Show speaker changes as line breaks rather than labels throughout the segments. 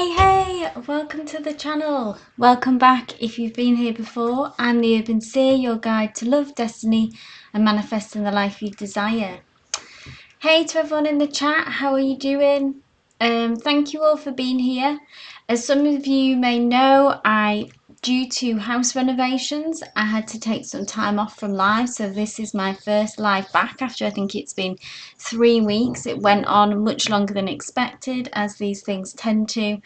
Hey, welcome to the channel. Welcome back if you've been here before. I'm the Urban Seer, your guide to love, destiny and manifesting the life you desire. Hey to everyone in the chat, how are you doing? Thank you all for being here. As some of you may know, due to house renovations, I had to take some time off from live, so this is my first live back after I think it's been 3 weeks. It went on much longer than expected, as these things tend to.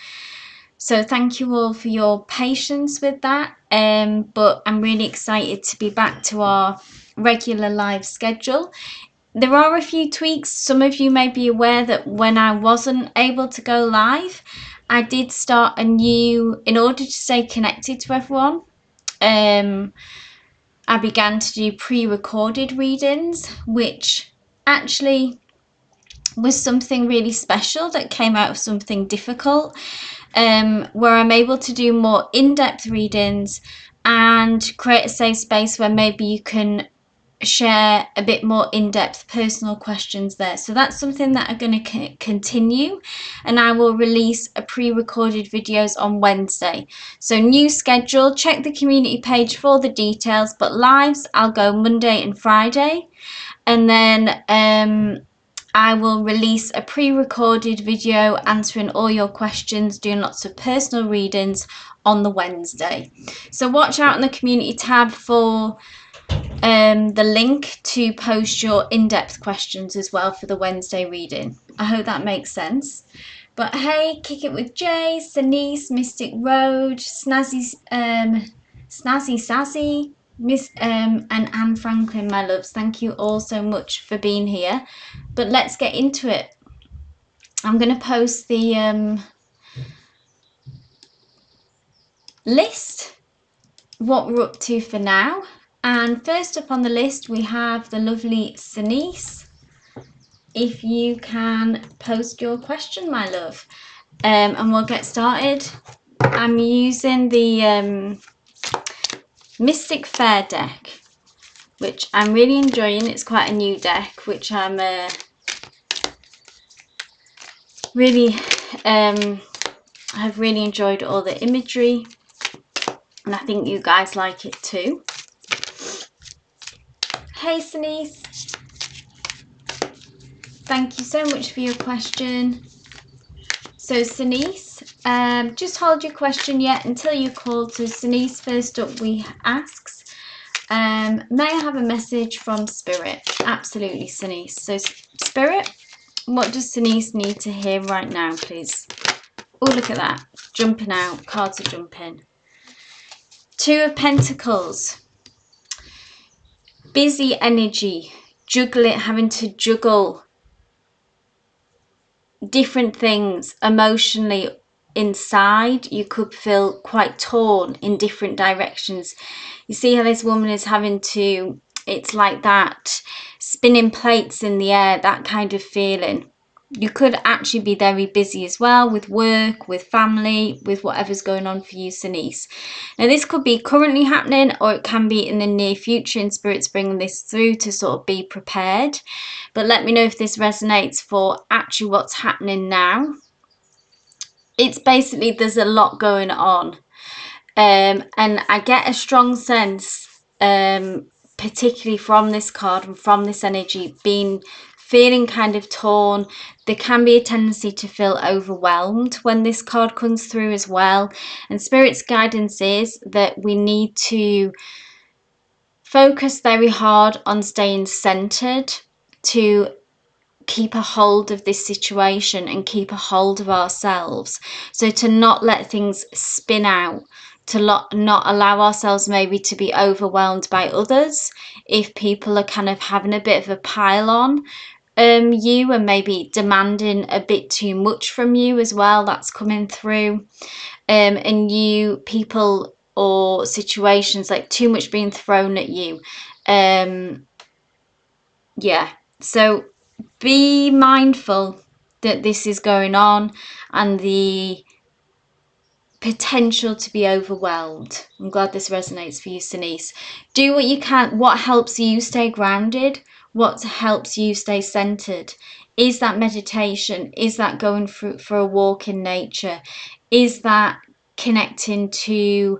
So thank you all for your patience with that. But I'm really excited to be back to our regular live schedule. There are a few tweaks. Some of you may be aware that when I wasn't able to go live, I did start a new, in order to stay connected to everyone, I began to do pre-recorded readings, which actually was something really special that came out of something difficult, where I'm able to do more in-depth readings and create a safe space where maybe you can share a bit more in-depth personal questions there. So that's something that I'm going to continue, and I will release a pre-recorded videos on Wednesday. So new schedule, check the community page for the details, but lives I'll go Monday and Friday, and then I will release a pre-recorded video answering all your questions, doing lots of personal readings on the Wednesday. So watch out in the community tab for the link to post your in-depth questions as well for the Wednesday reading. I hope that makes sense. But hey, Kick It With Jay, Sanice, Mystic Road, Snazzy Sassy, Miss and Anne Franklin, my loves. Thank you all so much for being here. But let's get into it. I'm going to post the list, what we're up to for now. And first up on the list, we have the lovely Sanice. If you can post your question, my love, and we'll get started. I'm using the Mystic Fair deck, which I'm really enjoying. It's quite a new deck, which I'm I've really enjoyed all the imagery, and I think you guys like it too. Hey Sanice, thank you so much for your question. So Sanice, just hold your question yet until you call. So Sanice, first up we asks, may I have a message from Spirit? Absolutely, Sanice. So Spirit, what does Sanice need to hear right now, please? Oh, look at that, jumping out, cards are jumping. Two of Pentacles, busy energy, having to juggle different things emotionally inside. You could feel quite torn in different directions. You see how this woman is having to, it's like that, spinning plates in the air, that kind of feeling. You could actually be very busy as well with work, with family, with whatever's going on for you, Sanice. Now this could be currently happening, or it can be in the near future, and Spirit's bringing this through to sort of be prepared. But let me know if this resonates for actually what's happening now. It's basically, there's a lot going on, and I get a strong sense, particularly from this card and from this energy, feeling kind of torn. There can be a tendency to feel overwhelmed when this card comes through as well. And Spirit's guidance is that we need to focus very hard on staying centered to keep a hold of this situation and keep a hold of ourselves. So to not let things spin out, to not allow ourselves maybe to be overwhelmed by others if people are kind of having a bit of a pile on you and maybe demanding a bit too much from you as well. That's coming through. And you, people or situations, like too much being thrown at you. Yeah, so be mindful that this is going on and the potential to be overwhelmed. I'm glad this resonates for you, Sanice. Do what you can. What helps you stay grounded, what helps you stay centered Is that meditation? Is that going for a walk in nature? Is that connecting to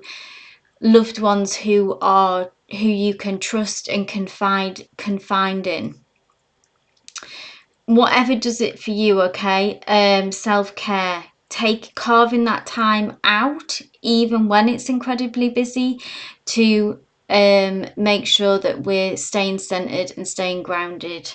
loved ones who you can trust and confide in? Whatever does it for you, okay? Self-care. Carving that time out, even when it's incredibly busy, to make sure that we're staying centered and staying grounded.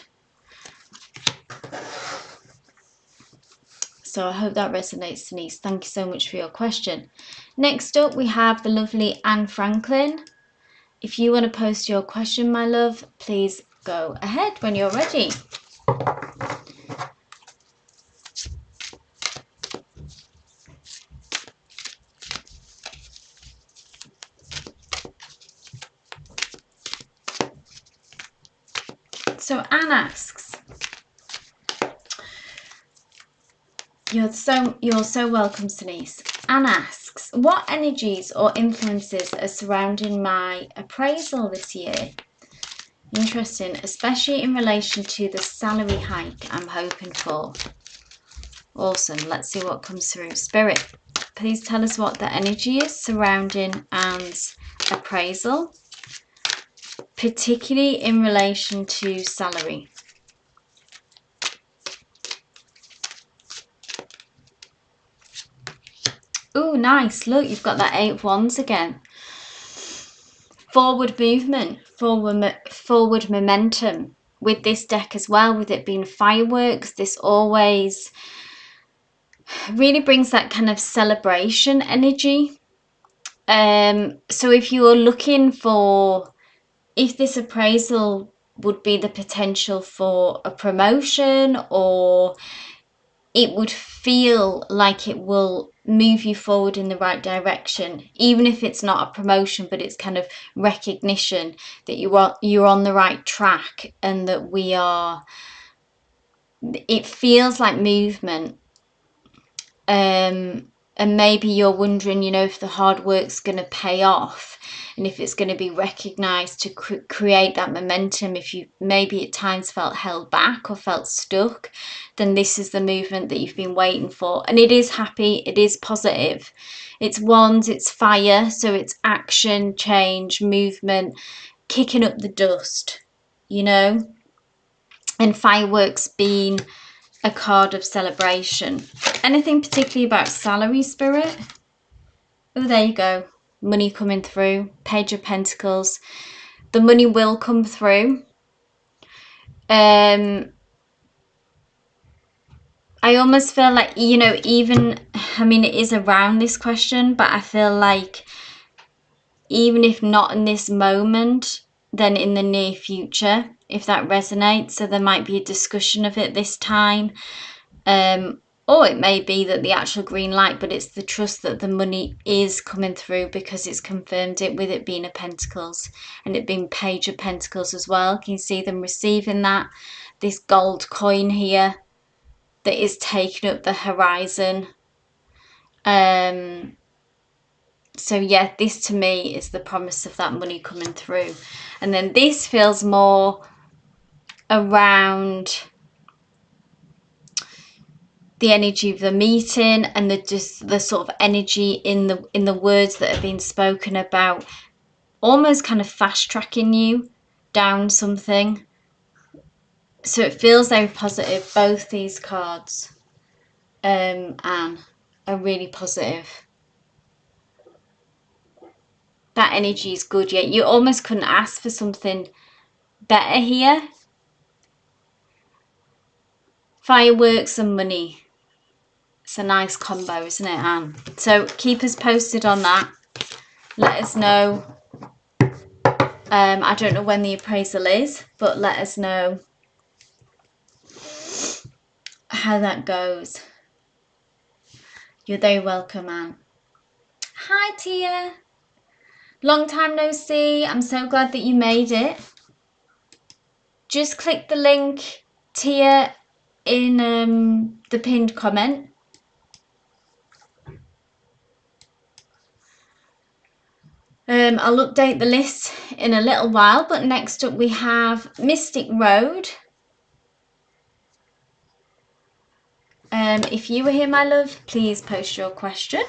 So I hope that resonates, Denise. Thank you so much for your question. Next up, we have the lovely Anne Franklin. If you want to post your question, my love, please go ahead when you're ready. So Anne asks, you're so welcome, Denise. Anne asks, what energies or influences are surrounding my appraisal this year? Interesting, especially in relation to the salary hike I'm hoping for. Awesome. Let's see what comes through. Spirit, please tell us what the energy is surrounding Anne's appraisal, particularly in relation to salary. Oh, nice. Look, you've got that 8 of Wands again. Forward movement, forward momentum with this deck as well, with it being fireworks. This always really brings that kind of celebration energy. So if you are looking for, if this appraisal would be the potential for a promotion, or it would feel like it will move you forward in the right direction, even if it's not a promotion, but it's kind of recognition that you're on the right track, and that it feels like movement. And maybe you're wondering, if the hard work's going to pay off, and if it's going to be recognized to create that momentum. If you maybe at times felt held back or felt stuck, then this is the movement that you've been waiting for. And it is happy, it is positive. It's Wands, it's fire, so it's action, change, movement, kicking up the dust, and fireworks being a card of celebration. Anything particularly about salary, Spirit? Oh, there you go. Money coming through. Page of Pentacles. The money will come through. I almost feel like, even, it is around this question, but I feel like even if not in this moment, then in the near future, if that resonates. So there might be a discussion of it this time. Or it may be that the actual green light, but it's the trust that the money is coming through, because it's confirmed it with it being a Pentacles and it being Page of Pentacles as well. Can you see them receiving this gold coin here that is taking up the horizon? So yeah, this to me is the promise of that money coming through. And then this feels more around the energy of the meeting, and the sort of energy in the words that have been spoken about, almost kind of fast tracking you down something. So it feels very positive. Both these cards, Anne, are really positive. That energy is good. Yet you almost couldn't ask for something better here. Fireworks and money. It's a nice combo, isn't it, Anne? So keep us posted on that. Let us know. I don't know when the appraisal is, but let us know how that goes. You're very welcome, Anne. Hi, Tia. Long time no see. I'm so glad that you made it. Just click the link, Tia, in the pinned comment. I'll update the list in a little while, but next up we have Mystic Road. If you were here, my love, please post your question.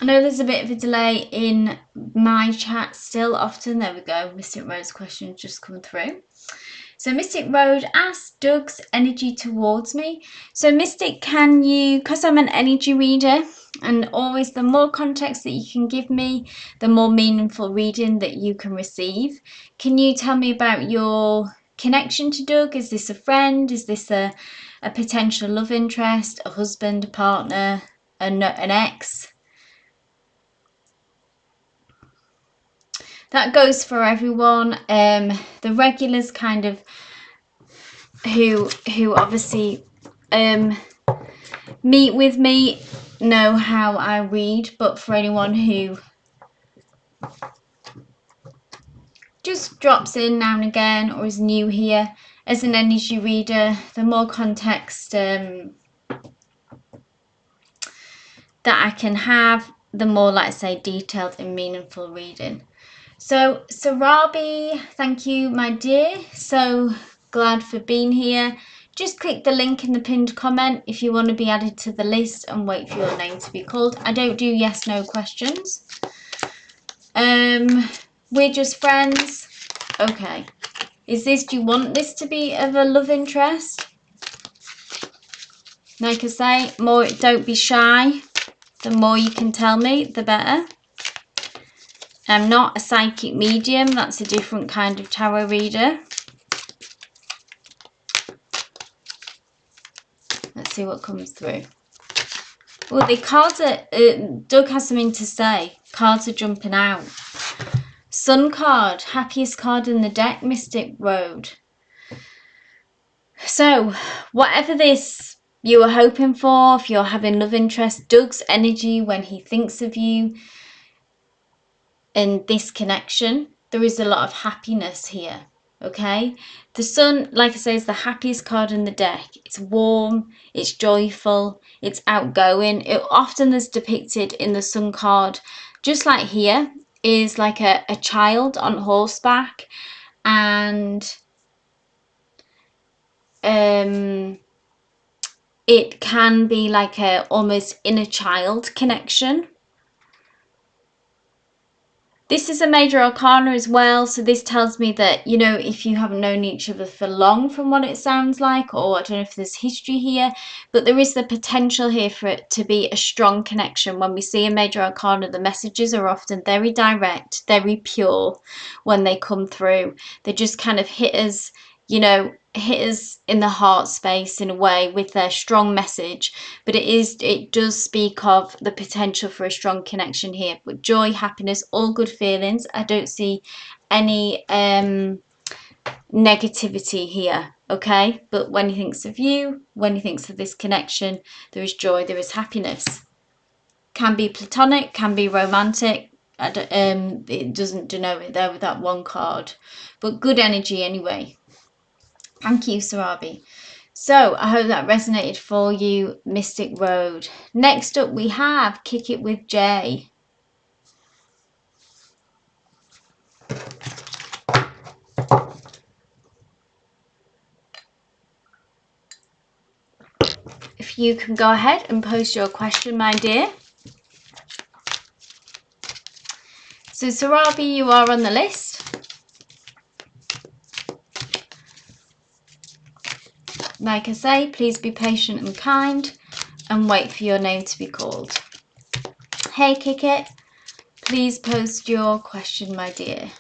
I know there's a bit of a delay in my chat still often. There we go. Mystic Road's question just come through. So Mystic Road asks Doug's energy towards me. So Mystic, can you, because I'm an energy reader, and always the more context that you can give me, the more meaningful reading that you can receive. Can you tell me about your connection to Doug? Is this a friend? Is this a potential love interest, a husband, a partner, an ex? That goes for everyone. The regulars kind of who obviously meet with me know how I read, but for anyone who just drops in now and again or is new here, as an energy reader, the more context that I can have, the more, like I say, detailed and meaningful reading. So Sarabi, thank you, my dear. So glad for being here. Just click the link in the pinned comment if you want to be added to the list and wait for your name to be called. I don't do yes, no questions. We're just friends. Okay. Do you want this to be of a love interest? Like I say, don't be shy. The more you can tell me, the better. I'm not a psychic medium. That's a different kind of tarot reader. Let's see what comes through. Well, the cards are... Doug has something to say. Cards are jumping out. Sun card. Happiest card in the deck, Mystic Road. So, whatever this you were hoping for, if you're having love interest, Doug's energy when he thinks of you and this connection, there is a lot of happiness here, okay? The sun, like I say, is the happiest card in the deck. It's warm, it's joyful, it's outgoing. It often is depicted in the sun card, just like here, is like a child on horseback, and it can be like a almost inner child connection. This is a major arcana as well, so this tells me that, you know, if you haven't known each other for long from what it sounds like, or I don't know if there's history here, but there is the potential here for it to be a strong connection. When we see a major arcana, the messages are often very direct, very pure when they come through. They just kind of hit us, you know, hit us in the heart space in a way with their strong message, but it does speak of the potential for a strong connection here. But joy, happiness, all good feelings. I don't see any negativity here, okay? But when he thinks of you, when he thinks of this connection, there is joy, there is happiness. Can be platonic, can be romantic. It doesn't denote it there with that one card, but good energy anyway. Thank you, Sarabi. So I hope that resonated for you, Mystic Road. Next up we have Kick It With Jay. If you can go ahead and post your question, my dear. So Sarabi, you are on the list. Like I say, please be patient and kind and wait for your name to be called. Hey Kick It, please post your question, my dear.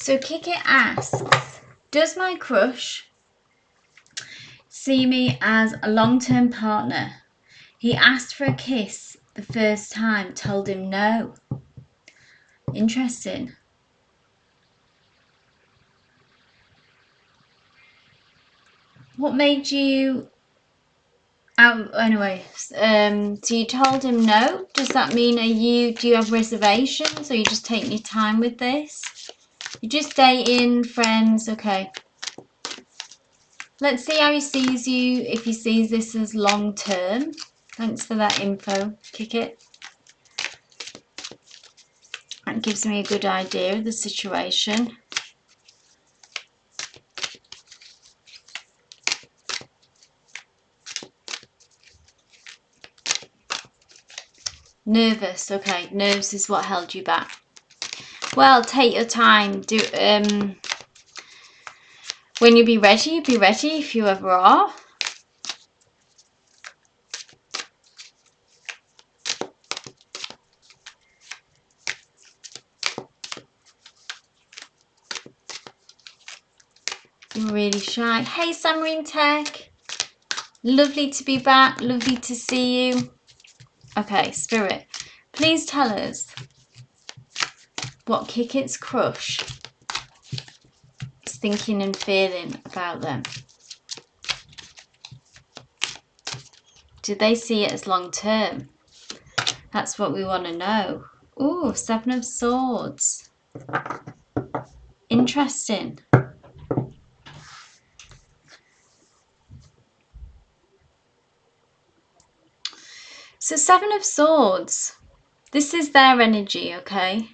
So Kiki asks, does my crush see me as a long-term partner? He asked for a kiss the first time, told him no. Interesting. What made you... anyway, so you told him no. Does that mean do you have reservations, or you just taking your time with this? You're just dating, friends, okay. Let's see how he sees you, if he sees this as long term. Thanks for that info, Kick It. That gives me a good idea of the situation. Nervous, okay. Nerves is what held you back. Well, take your time. When you be ready if you ever are. You're really shy. Hey, Samarine Tech. Lovely to be back. Lovely to see you. Okay, Spirit, please tell us what Kick It's crush is thinking and feeling about them. Do they see it as long term? That's what we want to know. Ooh, 7 of Swords. Interesting. So 7 of Swords. This is their energy, okay?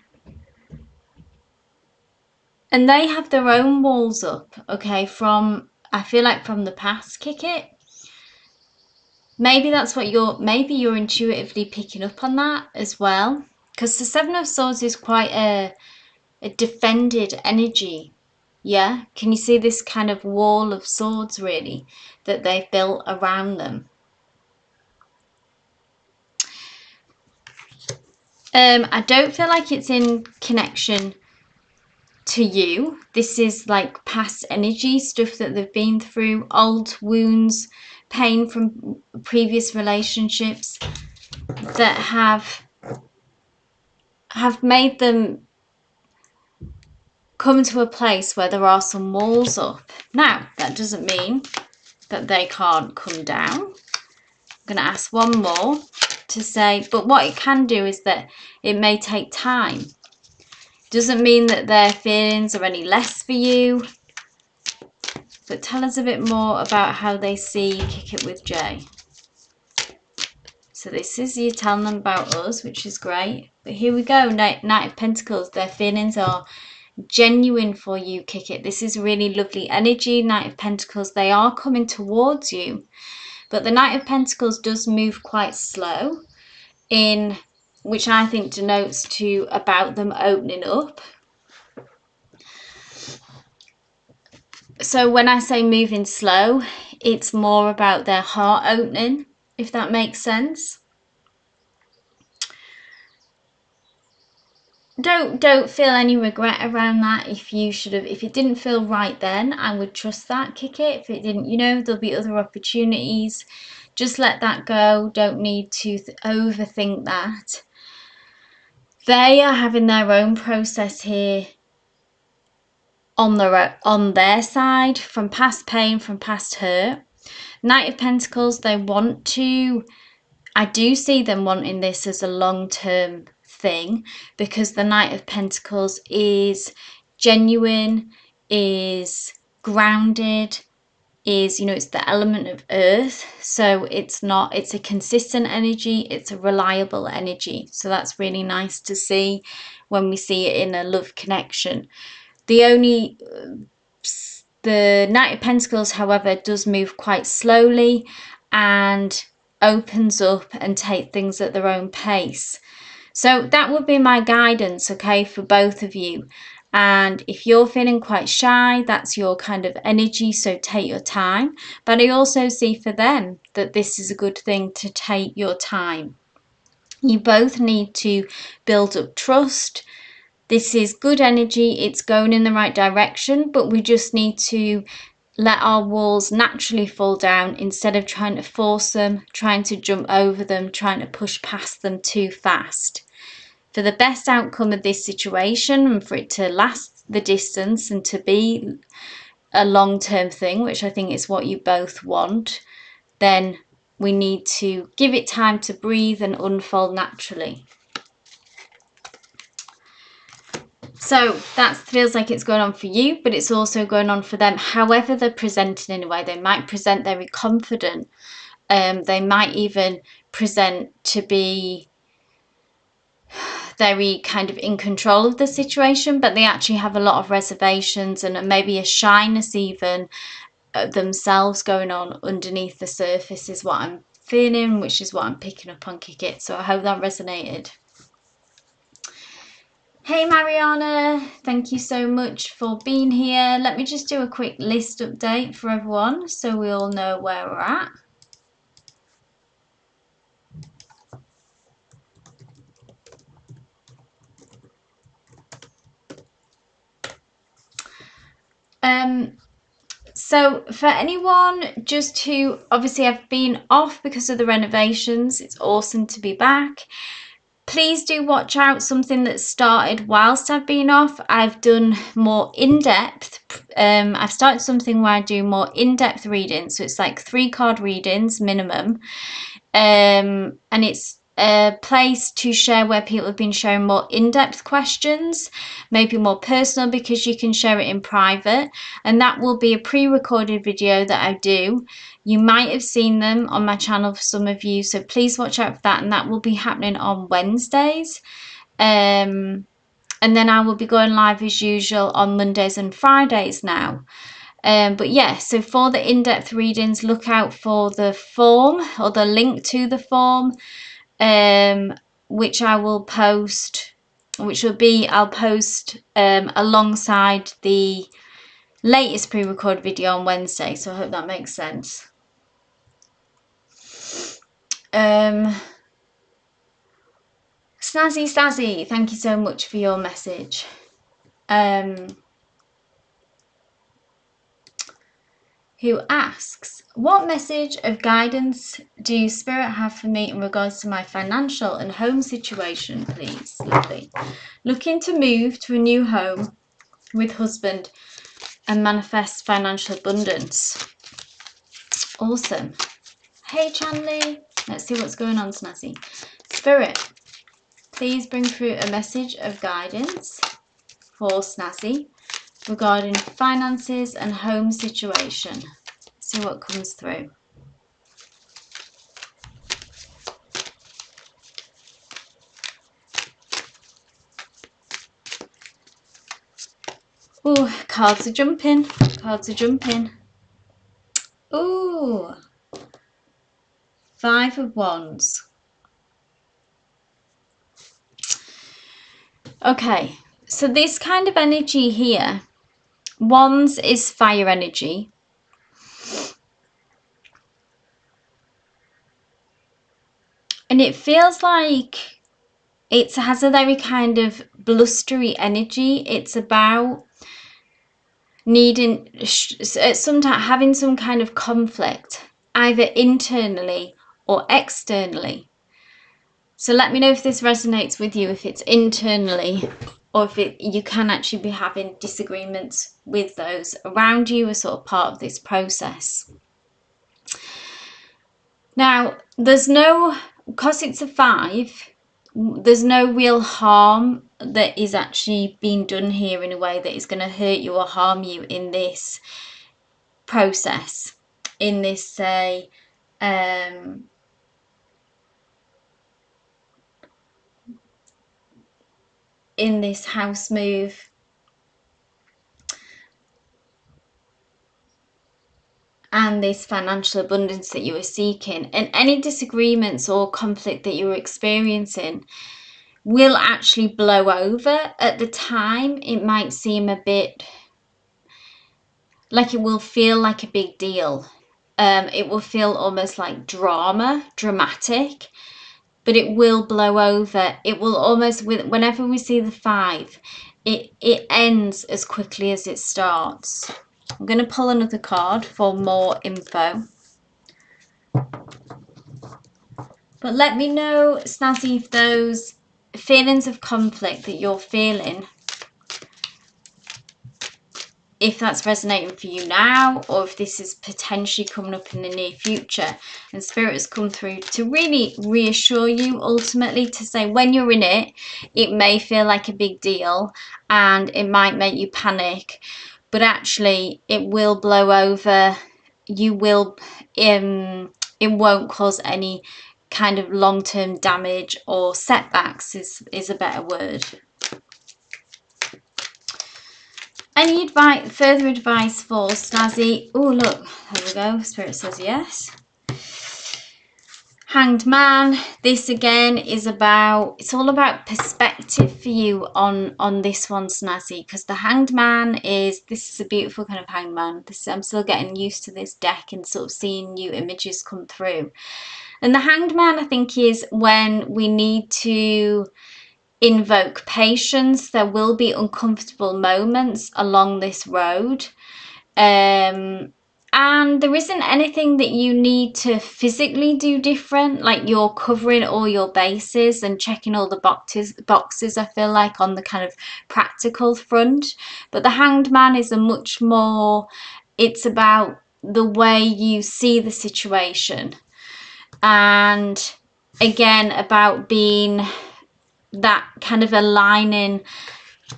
And they have their own walls up, okay, I feel like from the past, Kick It. Maybe that's what you're intuitively picking up on that as well. Because the 7 of Swords is quite a defended energy. Yeah? Can you see this kind of wall of swords, really, that they've built around them? I don't feel like it's in connection to you. This is like past energy, stuff that they've been through, old wounds, pain from previous relationships that have made them come to a place where there are some walls up. Now, that doesn't mean that they can't come down. I'm going to ask one more to say, but what it can do is that it may take time. Doesn't mean that their feelings are any less for you. But tell us a bit more about how they see Kick It with Jay. So this is you telling them about us, which is great. But here we go, Knight of Pentacles. Their feelings are genuine for you, Kick It. This is really lovely energy. Knight of Pentacles, they are coming towards you. But the Knight of Pentacles does move quite slow, which I think denotes to about them opening up. So when I say moving slow, it's more about their heart opening, if that makes sense. Don't feel any regret around that. If it didn't feel right then, I would trust that, Kick It. If it didn't, there'll be other opportunities. Just let that go. Don't need to overthink that. They are having their own process here on their side, from past pain, from past hurt. Knight of Pentacles, I do see them wanting this as a long-term thing, because the Knight of Pentacles is genuine, is grounded, is, it's the element of earth. So it's a consistent energy, it's a reliable energy. So that's really nice to see when we see it in a love connection. The Knight of Pentacles, however, does move quite slowly and opens up and take things at their own pace. So that would be my guidance, okay, for both of you. And if you're feeling quite shy, that's your kind of energy, so take your time. But I also see for them that this is a good thing to take your time. You both need to build up trust, This is good energy. It's going in the right direction, but we just need to let our walls naturally fall down instead of trying to force them, trying to jump over them, trying to push past them too fast. For the best outcome of this situation and for it to last the distance and to be a long-term thing, which I think is what you both want, then we need to give it time to breathe and unfold naturally. So that feels like it's going on for you, but it's also going on for them. However they're presenting in a way, they might present very confident. They might even present to be very kind of in control of the situation, but they actually have a lot of reservations and maybe a shyness even themselves going on underneath the surface is what I'm feeling, which is what I'm picking up on Kick It. So I hope that resonated. Hey Mariana, thank you so much for being here. Let me just do a quick list update for everyone so we all know where we're at. So for anyone just who, obviously I've been off because of the renovations, it's awesome to be back. Please do watch out something that started whilst I've been off. I've done more in-depth. I've started something where I do more in-depth readings. So it's like 3 card readings minimum. And it's a place to share where people have been sharing more in-depth questions, maybe more personal, because you can share it in private. And that will be a pre-recorded video that I do. You might have seen them on my channel for some of you, so please watch out for that, and that will be happening on Wednesdays. And then I will be going live as usual on Mondays and Fridays now. But yeah, so for the in-depth readings, look out for the form or the link to the form, which I will post, I'll post alongside the latest pre-recorded video on Wednesday. So I hope that makes sense. Snazzy Stazzy, thank you so much for your message. Who asks, what message of guidance do Spirit have for me in regards to my financial and home situation, please? Lovely. Looking to move to a new home with husband and manifest financial abundance. Awesome. Hey Chanley, let's see what's going on, Snazzy. Spirit, please bring through a message of guidance for Snazzy regarding finances and home situation. See what comes through. Ooh, cards are jumping. Cards are jumping. Ooh. 5 of Wands. Okay, so this kind of energy here, Wands is fire energy. And it feels like it has a very kind of blustery energy. It's about needing, sometimes having some kind of conflict, either internally or externally. So let me know if this resonates with you, if it's internally or if you can actually be having disagreements with those around you as sort of part of this process. Now, because it's a 5, there's no real harm that is actually being done here in a way that is going to hurt you or harm you in this process, in this, say, in this house move. And this financial abundance that you are seeking, and any disagreements or conflict that you're experiencing will actually blow over. At the time, it might seem a bit like it will feel like a big deal. It will feel almost like dramatic. but it will blow over. It will almost, whenever we see the 5, it ends as quickly as it starts. I'm going to pull another card for more info. But let me know, Snazzy, if those feelings of conflict that you're feeling, if that's resonating for you now, or if this is potentially coming up in the near future. And Spirit has come through to really reassure you, ultimately, to say when you're in it, it may feel like a big deal and it might make you panic, but actually it will blow over. You will, it won't cause any kind of long-term damage or setbacks is a better word. Any advice, further advice for Snazzy? Oh, look, there we go. Spirit says yes. Hanged Man. This again is about, it's all about perspective for you on this one, Snazzy, because the Hanged Man is, this is a beautiful kind of Hanged Man. This, I'm still getting used to this deck and sort of seeing new images come through. And the Hanged Man, I think, is when we need to invoke patience. There will be uncomfortable moments along this road, and there isn't anything that you need to physically do different, like you're covering all your bases and checking all the boxes, I feel like, on the kind of practical front. But the Hanged Man is a much more, it's about the way you see the situation, and again about being that kind of aligning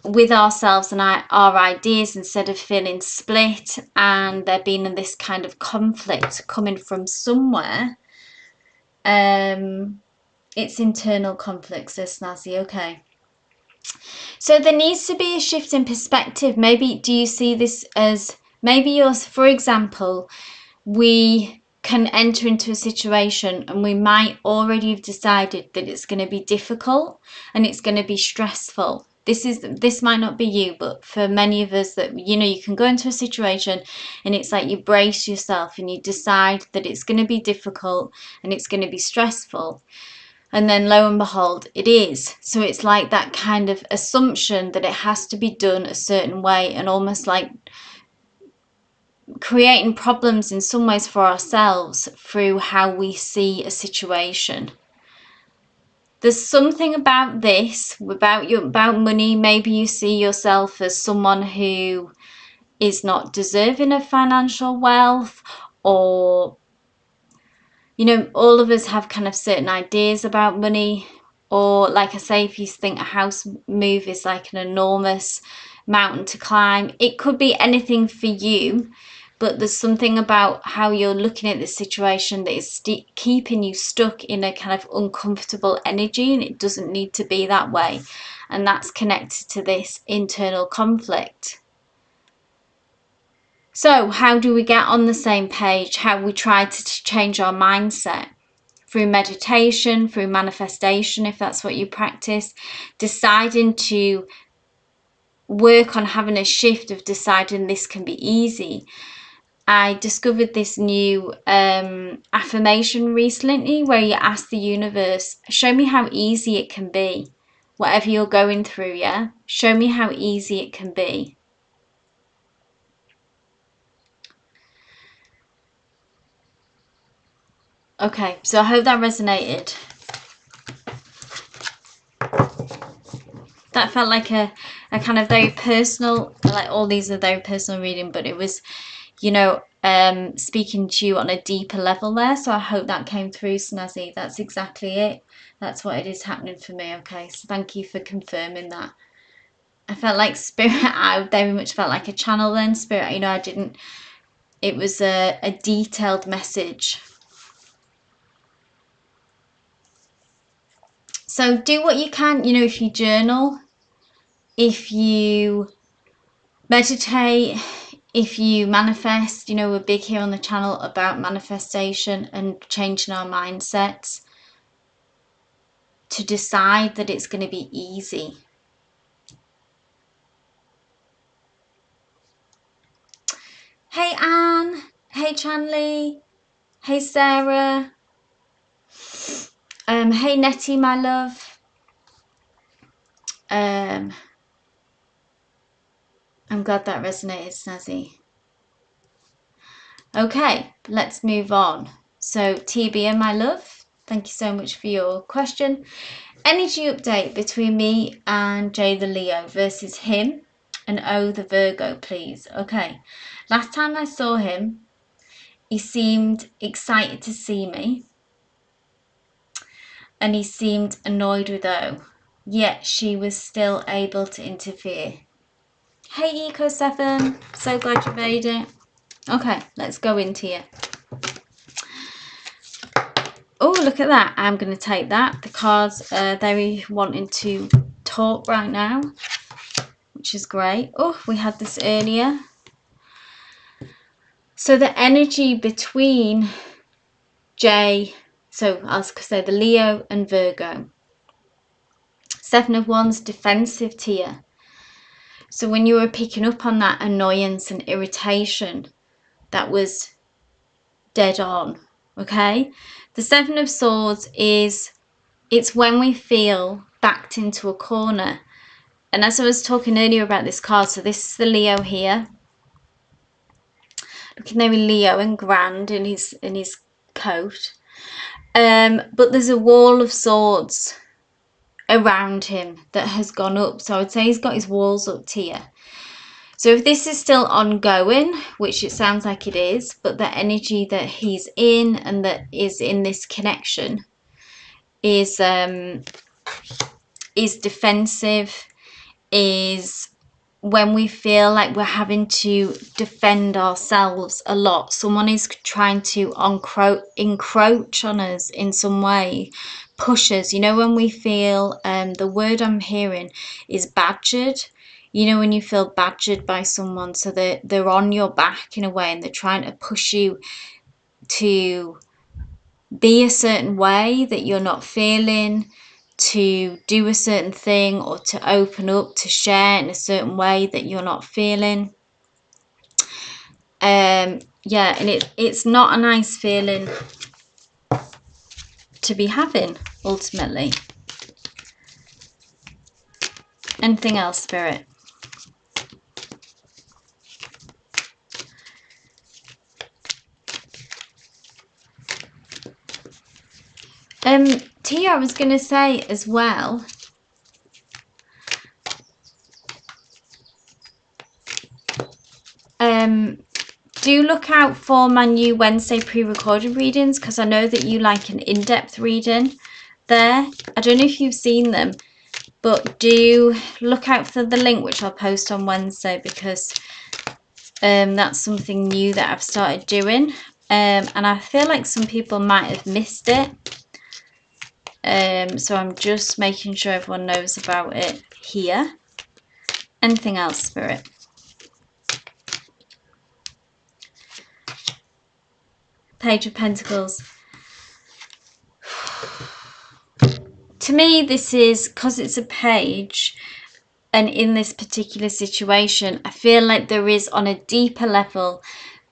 with ourselves and our ideas instead of feeling split and there being this kind of conflict coming from somewhere. It's internal conflict, says Snazzy. Okay, so there needs to be a shift in perspective. Maybe do you see this as, maybe you're, for example, we can enter into a situation and we might already have decided that it's going to be difficult and it's going to be stressful. This might not be you, but for many of us, that, you know, you can go into a situation and it's like you brace yourself and you decide that it's going to be difficult and it's going to be stressful, and then lo and behold it is. So it's like that kind of assumption that it has to be done a certain way, and almost like creating problems in some ways for ourselves through how we see a situation. There's something about this, about money. Maybe you see yourself as someone who is not deserving of financial wealth, or, you know, all of us have kind of certain ideas about money. Or like I say, if you think a house move is like an enormous mountain to climb, it could be anything for you. But there's something about how you're looking at this situation that is keeping you stuck in a kind of uncomfortable energy, and it doesn't need to be that way. And that's connected to this internal conflict. So how do we get on the same page? How we try to change our mindset? Through meditation, through manifestation, if that's what you practice, deciding to work on having a shift of deciding this can be easy. I discovered this new affirmation recently where you ask the universe, show me how easy it can be. Whatever you're going through, yeah? Show me how easy it can be. Okay, so I hope that resonated. That felt like a kind of very personal, like all these are very personal reading, but it was, you know, speaking to you on a deeper level there. So I hope that came through, Snazzy. That's exactly it. That's what it is happening for me. Okay, so thank you for confirming that. I felt like Spirit, I very much felt like a channel then. Spirit, you know, I didn't, it was a detailed message. So do what you can, you know, if you journal, if you meditate, if you manifest. You know, we're big here on the channel about manifestation and changing our mindsets to decide that it's going to be easy. Hey Anne, hey Chanley, hey Sarah. Hey Nettie, my love. I'm glad that resonated, Snazzy. Okay, let's move on. So Tibia, my love, thank you so much for your question. Energy update between me and Jay the Leo versus him and O the Virgo, please. Okay, last time I saw him, he seemed excited to see me and he seemed annoyed with O, yet she was still able to interfere. Hey Eco7, so glad you made it. Okay, let's go into you. Oh, look at that. I'm going to take that. The cards are very wanting to talk right now, which is great. Oh, we had this earlier. So the energy between I'll say the Leo and Virgo. Seven of Wands, defensive tier. So when you were picking up on that annoyance and irritation, that was dead on, okay? The Seven of Swords it's when we feel backed into a corner. And as I was talking earlier about this card, so this is the Leo here. Looking there with Leo and grand in his coat. But there's a wall of swords around him that has gone up. So I would say he's got his walls up here. So if this is still ongoing, which it sounds like it is, but the energy that he's in and that is in this connection is defensive, is when we feel like we're having to defend ourselves a lot. Someone is trying to encroach on us in some way, push us. You know, when we feel, the word I'm hearing is badgered. You know, when you feel badgered by someone, so they're on your back in a way and they're trying to push you to be a certain way that you're not feeling, to do a certain thing, or to open up, to share in a certain way that you're not feeling. Yeah, and it's not a nice feeling to be having, ultimately. Anything else, Spirit? Tia, I was going to say as well, do look out for my new Wednesday pre-recorded readings, because I know that you like an in-depth reading there. I don't know if you've seen them, but do look out for the link, which I'll post on Wednesday, because that's something new that I've started doing. And I feel like some people might have missed it. So I'm just making sure everyone knows about it here. Anything else, Spirit? Page of Pentacles. To me, this is, because it's a page, and in this particular situation, I feel like there is, on a deeper level,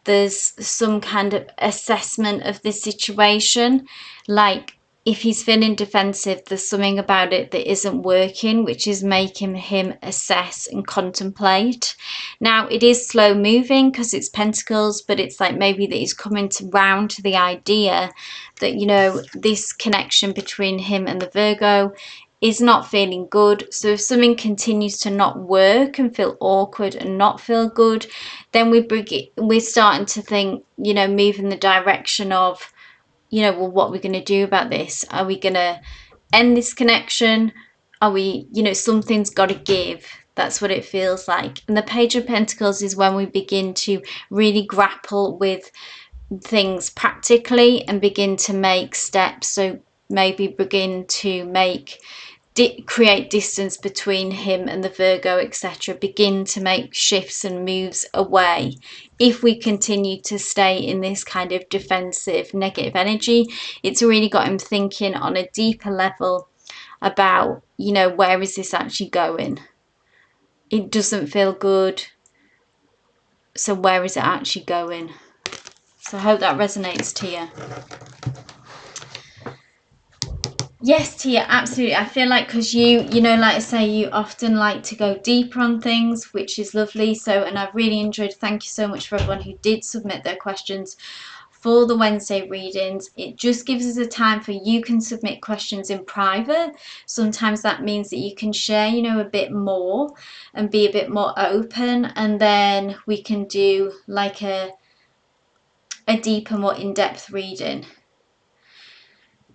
there's some kind of assessment of the situation. Like, if he's feeling defensive, there's something about it that isn't working, which is making him assess and contemplate. Now, it is slow moving because it's Pentacles, but it's like maybe that he's coming round to the idea that, you know, this connection between him and the Virgo is not feeling good. So if something continues to not work and feel awkward and not feel good, then we're starting to think, you know, move in the direction of, you know, well, what are we going to do about this? Are we going to end this connection? Are we, you know, something's got to give. That's what it feels like. And the Page of Pentacles is when we begin to really grapple with things practically and begin to make steps. So maybe begin to create distance between him and the Virgo, etc. Begin to make shifts and moves away. If we continue to stay in this kind of defensive, negative energy, it's really got him thinking on a deeper level about, you know, where is this actually going? It doesn't feel good. So where is it actually going? So I hope that resonates to you. Yes, Tia, absolutely. I feel like because you know, like I say, you often like to go deeper on things, which is lovely. So, and I've really enjoyed, thank you so much for everyone who did submit their questions for the Wednesday readings. It just gives us a time for you can submit questions in private. Sometimes that means that you can share, you know, a bit more and be a bit more open. And then we can do like a deeper, more in-depth reading.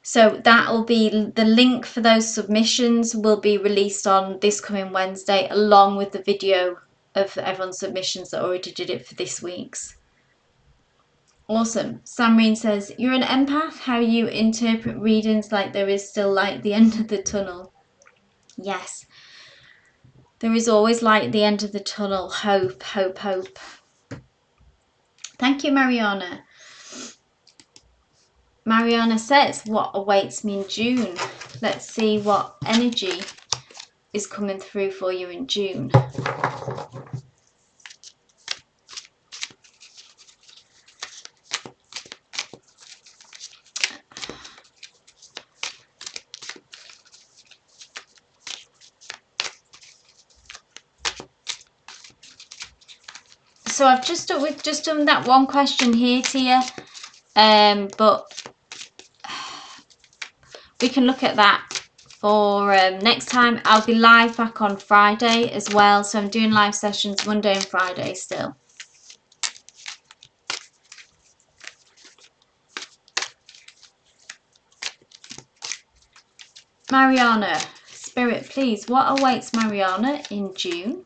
So that'll be the link for those submissions will be released on this coming Wednesday, along with the video of everyone's submissions that already did it for this week's. Awesome. Samreen says, you're an empath, how you interpret readings like there is still light at the end of the tunnel. Yes, there is always light at the end of the tunnel. Hope, hope, hope. Thank you, Mariana. Mariana says, what awaits me in June? Let's see what energy is coming through for you in June. So I've just done that one question here, Tia, but we can look at that for next time. I'll be live back on Friday as well, so I'm doing live sessions Monday and Friday still. Mariana, Spirit, please, what awaits Mariana in June?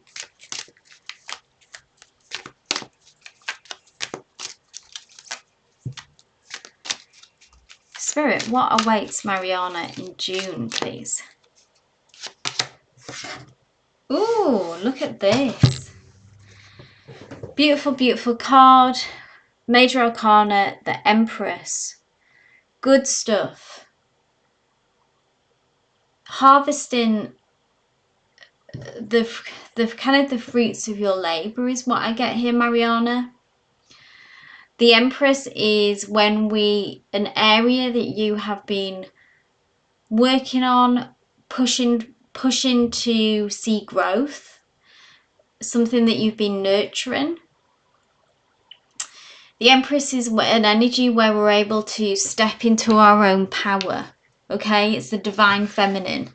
Spirit, what awaits Mariana in June, please? Ooh, look at this. Beautiful, beautiful card. Major Arcana, the Empress. Good stuff. Harvesting the kind of the fruits of your labor is what I get here, Mariana. The Empress is when an area that you have been working on, pushing to see growth, something that you've been nurturing. The Empress is an energy where we're able to step into our own power. Okay, it's the divine feminine.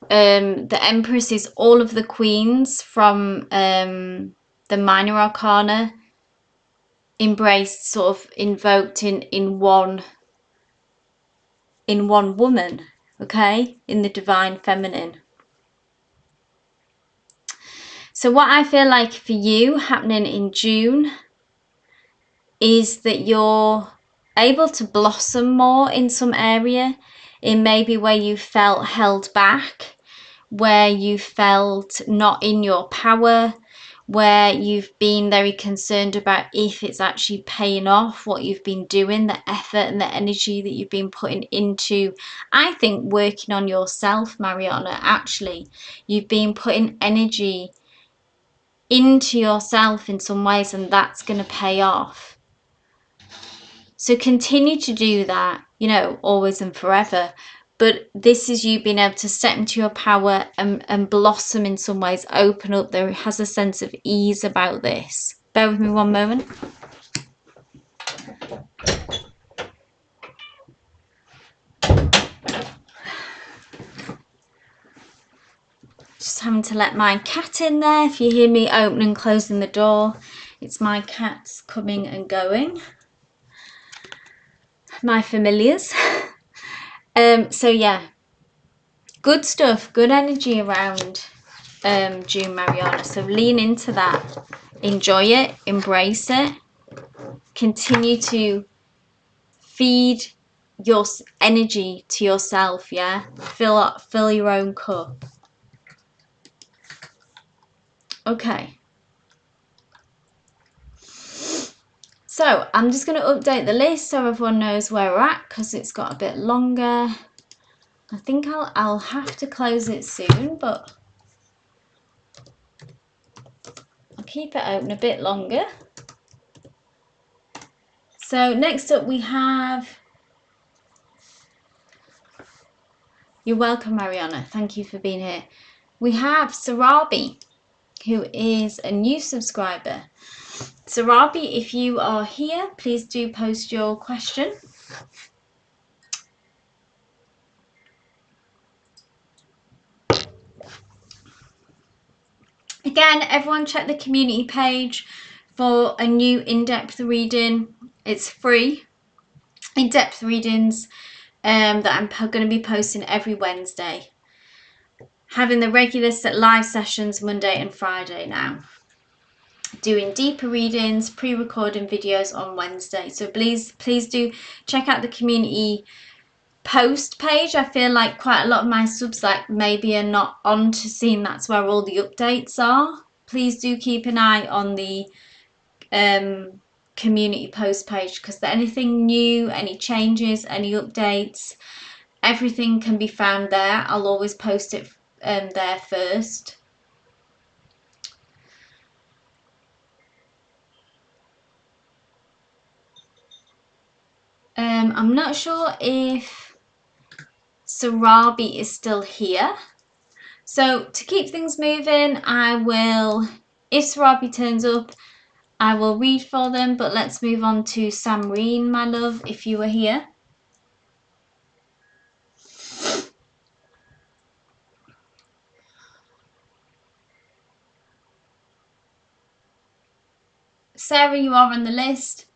The Empress is all of the queens from the minor arcana embraced, sort of invoked in one woman, okay, in the divine feminine. So what I feel like for you happening in June is that you're able to blossom more in some area, in maybe where you felt held back, where you felt not in your power, where you've been very concerned about if it's actually paying off what you've been doing, the effort and the energy that you've been putting into, I think, working on yourself, Mariana. Actually, you've been putting energy into yourself in some ways, and that's going to pay off. So continue to do that, you know, always and forever. But this is you being able to step into your power and blossom in some ways, open up. There has a sense of ease about this. Bear with me one moment. Just having to let my cat in there. If you hear me opening and closing the door, it's my cats coming and going. My familiars. So yeah, good stuff, good energy around June, Mariana. So lean into that, enjoy it, embrace it, continue to feed your energy to yourself. Yeah, fill your own cup. Okay, so I'm just going to update the list so everyone knows where we're at, because it's got a bit longer. I think I'll have to close it soon, but I'll keep it open a bit longer. So next up we have You're welcome, Mariana. Thank you for being here. We have Sarabi, who is a new subscriber. Sarabi, if you are here, please do post your question. Again, everyone check the community page for a new in-depth reading. It's free. In-depth readings that I'm going to be posting every Wednesday. Having the regular live sessions Monday and Friday now. Doing deeper readings, pre-recording videos on Wednesday. So please do check out the community post page. I feel like quite a lot of my subs maybe are not on to seeing that's where all the updates are. Please do keep an eye on the community post page, because anything new, any changes, any updates, everything can be found there. I'll always post it there first. I'm not sure if Sarabi is still here. So to keep things moving, I will, if Sarabi turns up, I will read for them. But let's move on to Samreen, my love, if you were here. Sarah, you are on the list.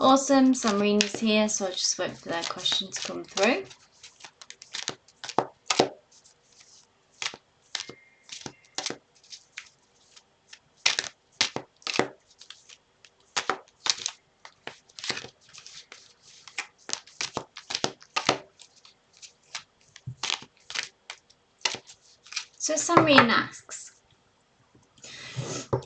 Awesome, Samreen is here, so I'll just wait for their question to come through. So Samreen asks,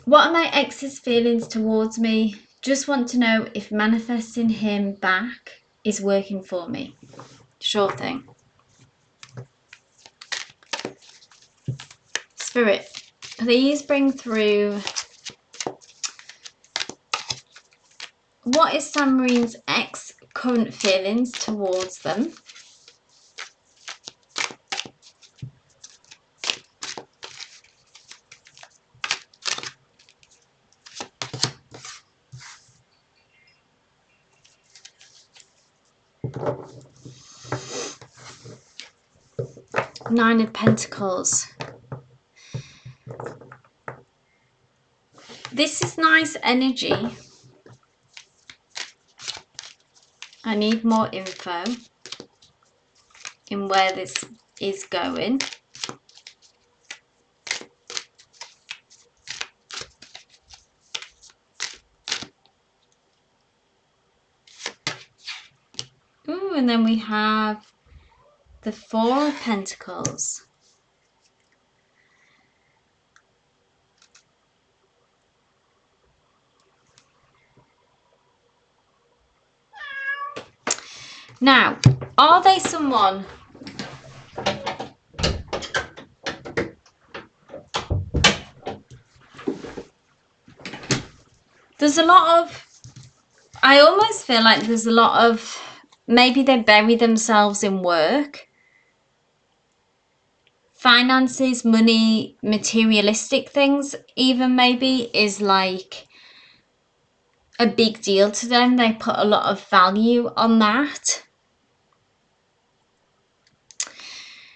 what are my ex's feelings towards me? Just want to know if manifesting him back is working for me. Sure thing. Spirit, please bring through what is Samreen's ex current feelings towards them. Nine of Pentacles. This is nice energy. I need more info in where this is going. Ooh, and then we have the Four of Pentacles. Now, are they someone there's a lot of, I almost feel like there's a lot of, maybe they bury themselves in work. Finances, money, materialistic things even maybe is like a big deal to them. They put a lot of value on that.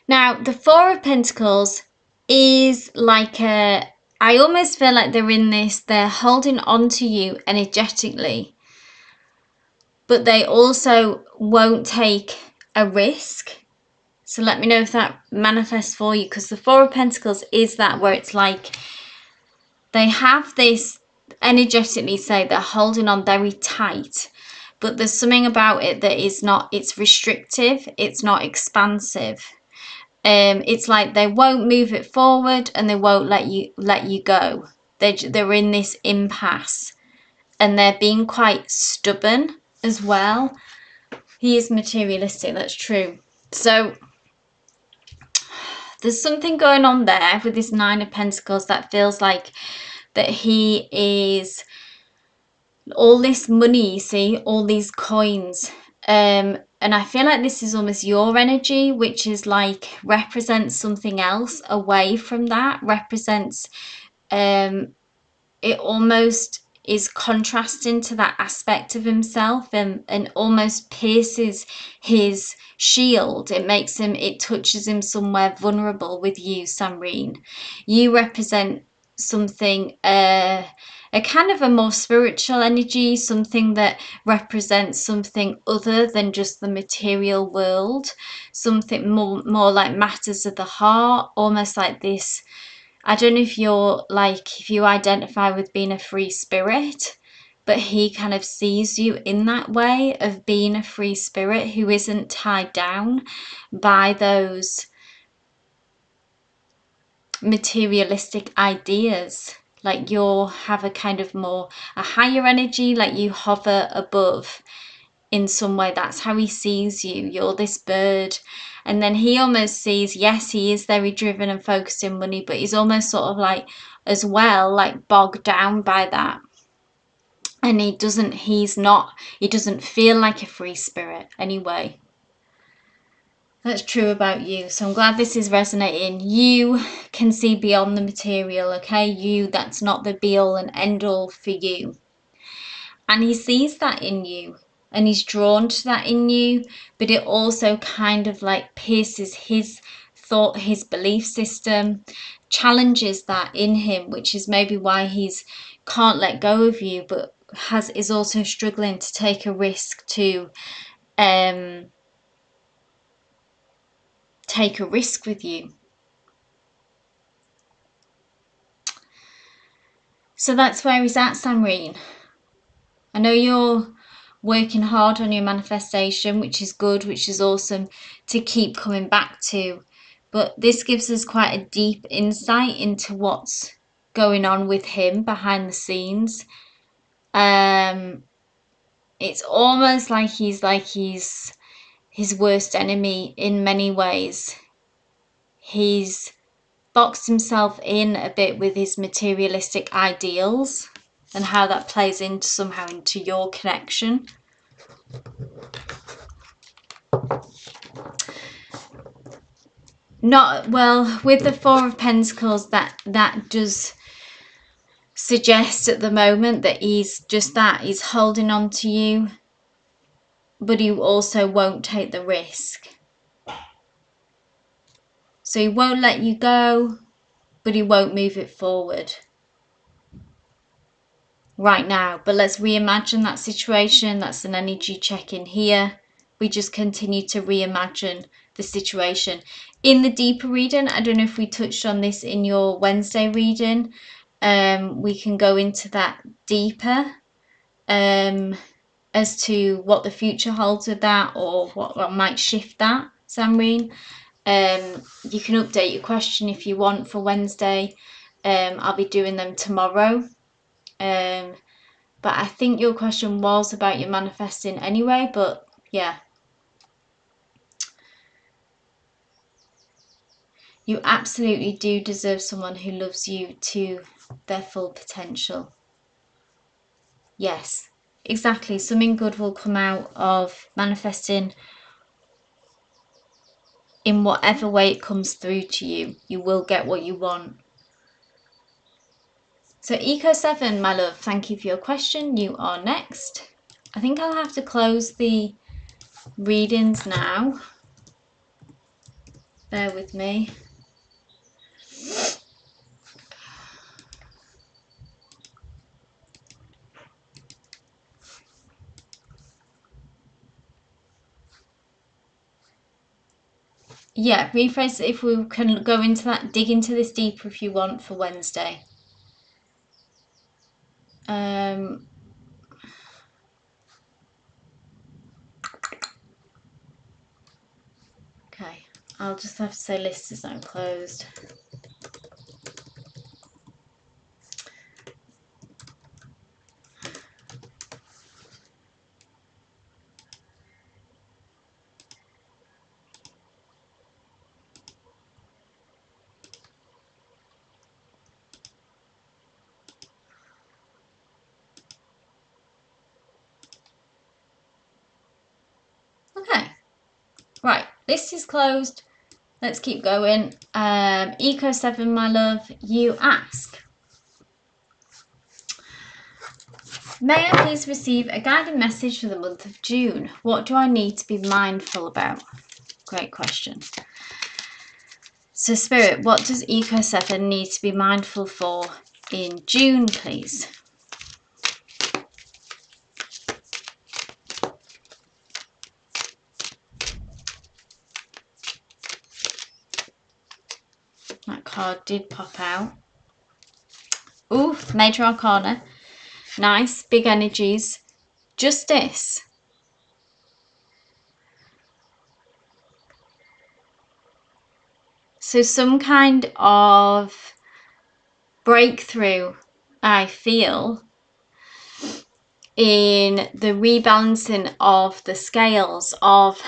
Now, the Four of Pentacles is like I almost feel like they're in this, they're holding on to you energetically, but they also won't take a risk. So let me know if that manifests for you, because the Four of Pentacles is that, where it's like they have this energetically, say they're holding on very tight, but there's something about it that is not, it's restrictive, it's not expansive. It's like they won't move it forward and they won't let you go. They're in this impasse, and they're being quite stubborn as well. He is materialistic, that's true. So there's something going on there with this Nine of Pentacles that feels like that he is all this money, you see, all these coins. And I feel like this is almost your energy, which is like represents something else away from that, represents it almost is contrasting to that aspect of himself, and almost pierces his shield. It touches him somewhere vulnerable with you, Samreen. You represent something, a kind of a more spiritual energy, something that represents something other than just the material world, something more like matters of the heart, almost like this. I don't know if if you identify with being a free spirit, but he kind of sees you in that way of being a free spirit who isn't tied down by those materialistic ideas. Like you have a kind of more a higher energy, like you hover above in some way. That's how he sees you. You're this bird. And then he almost sees, yes, he is very driven and focused in money, but he's almost sort of like as well, like bogged down by that. And he doesn't feel like a free spirit anyway. That's true about you. So I'm glad this is resonating. You can see beyond the material, okay? That's not the be all and end all for you. And he sees that in you, and he's drawn to that in you, but it also kind of like pierces his thought, his belief system, challenges that in him, which is maybe why he's can't let go of you, but is also struggling to take a risk take a risk with you. So that's where he's at, Samreen. I know you're working hard on your manifestation, which is good, which is awesome to keep coming back to. But this gives us quite a deep insight into what's going on with him behind the scenes. It's almost like he's his worst enemy in many ways. He's boxed himself in a bit with his materialistic ideals and how that plays into somehow into your connection. Not well with the Four of Pentacles, that does suggest at the moment that he's holding on to you, but he also won't take the risk. So he won't let you go, but he won't move it forward right now. But let's reimagine that situation. That's an energy check in here. We just continue to reimagine the situation. In the deeper reading, I don't know if we touched on this in your Wednesday reading, we can go into that deeper as to what the future holds with that, or what might shift that, Samreen. You can update your question if you want for Wednesday. I'll be doing them tomorrow. But I think your question was about your manifesting anyway, but yeah. You absolutely do deserve someone who loves you to their full potential. Yes, exactly. Something good will come out of manifesting in whatever way it comes through to you. You will get what you want. So Eco 7, my love, thank you for your question. You are next. I think I'll have to close the readings now. Bear with me. Yeah, rephrase if we can go into that, dig into this deeper if you want for Wednesday. Okay. I'll just have to say list is now closed. Okay, right, list is closed. Let's keep going. Eco 7, my love, you ask, may I please receive a guided message for the month of June? What do I need to be mindful about? Great question. So Spirit, what does Eco 7 need to be mindful for in June, please? That card did pop out. Ooh, Major Arcana. Nice, big energies. Justice. So some kind of breakthrough, I feel, in the rebalancing of the scales of,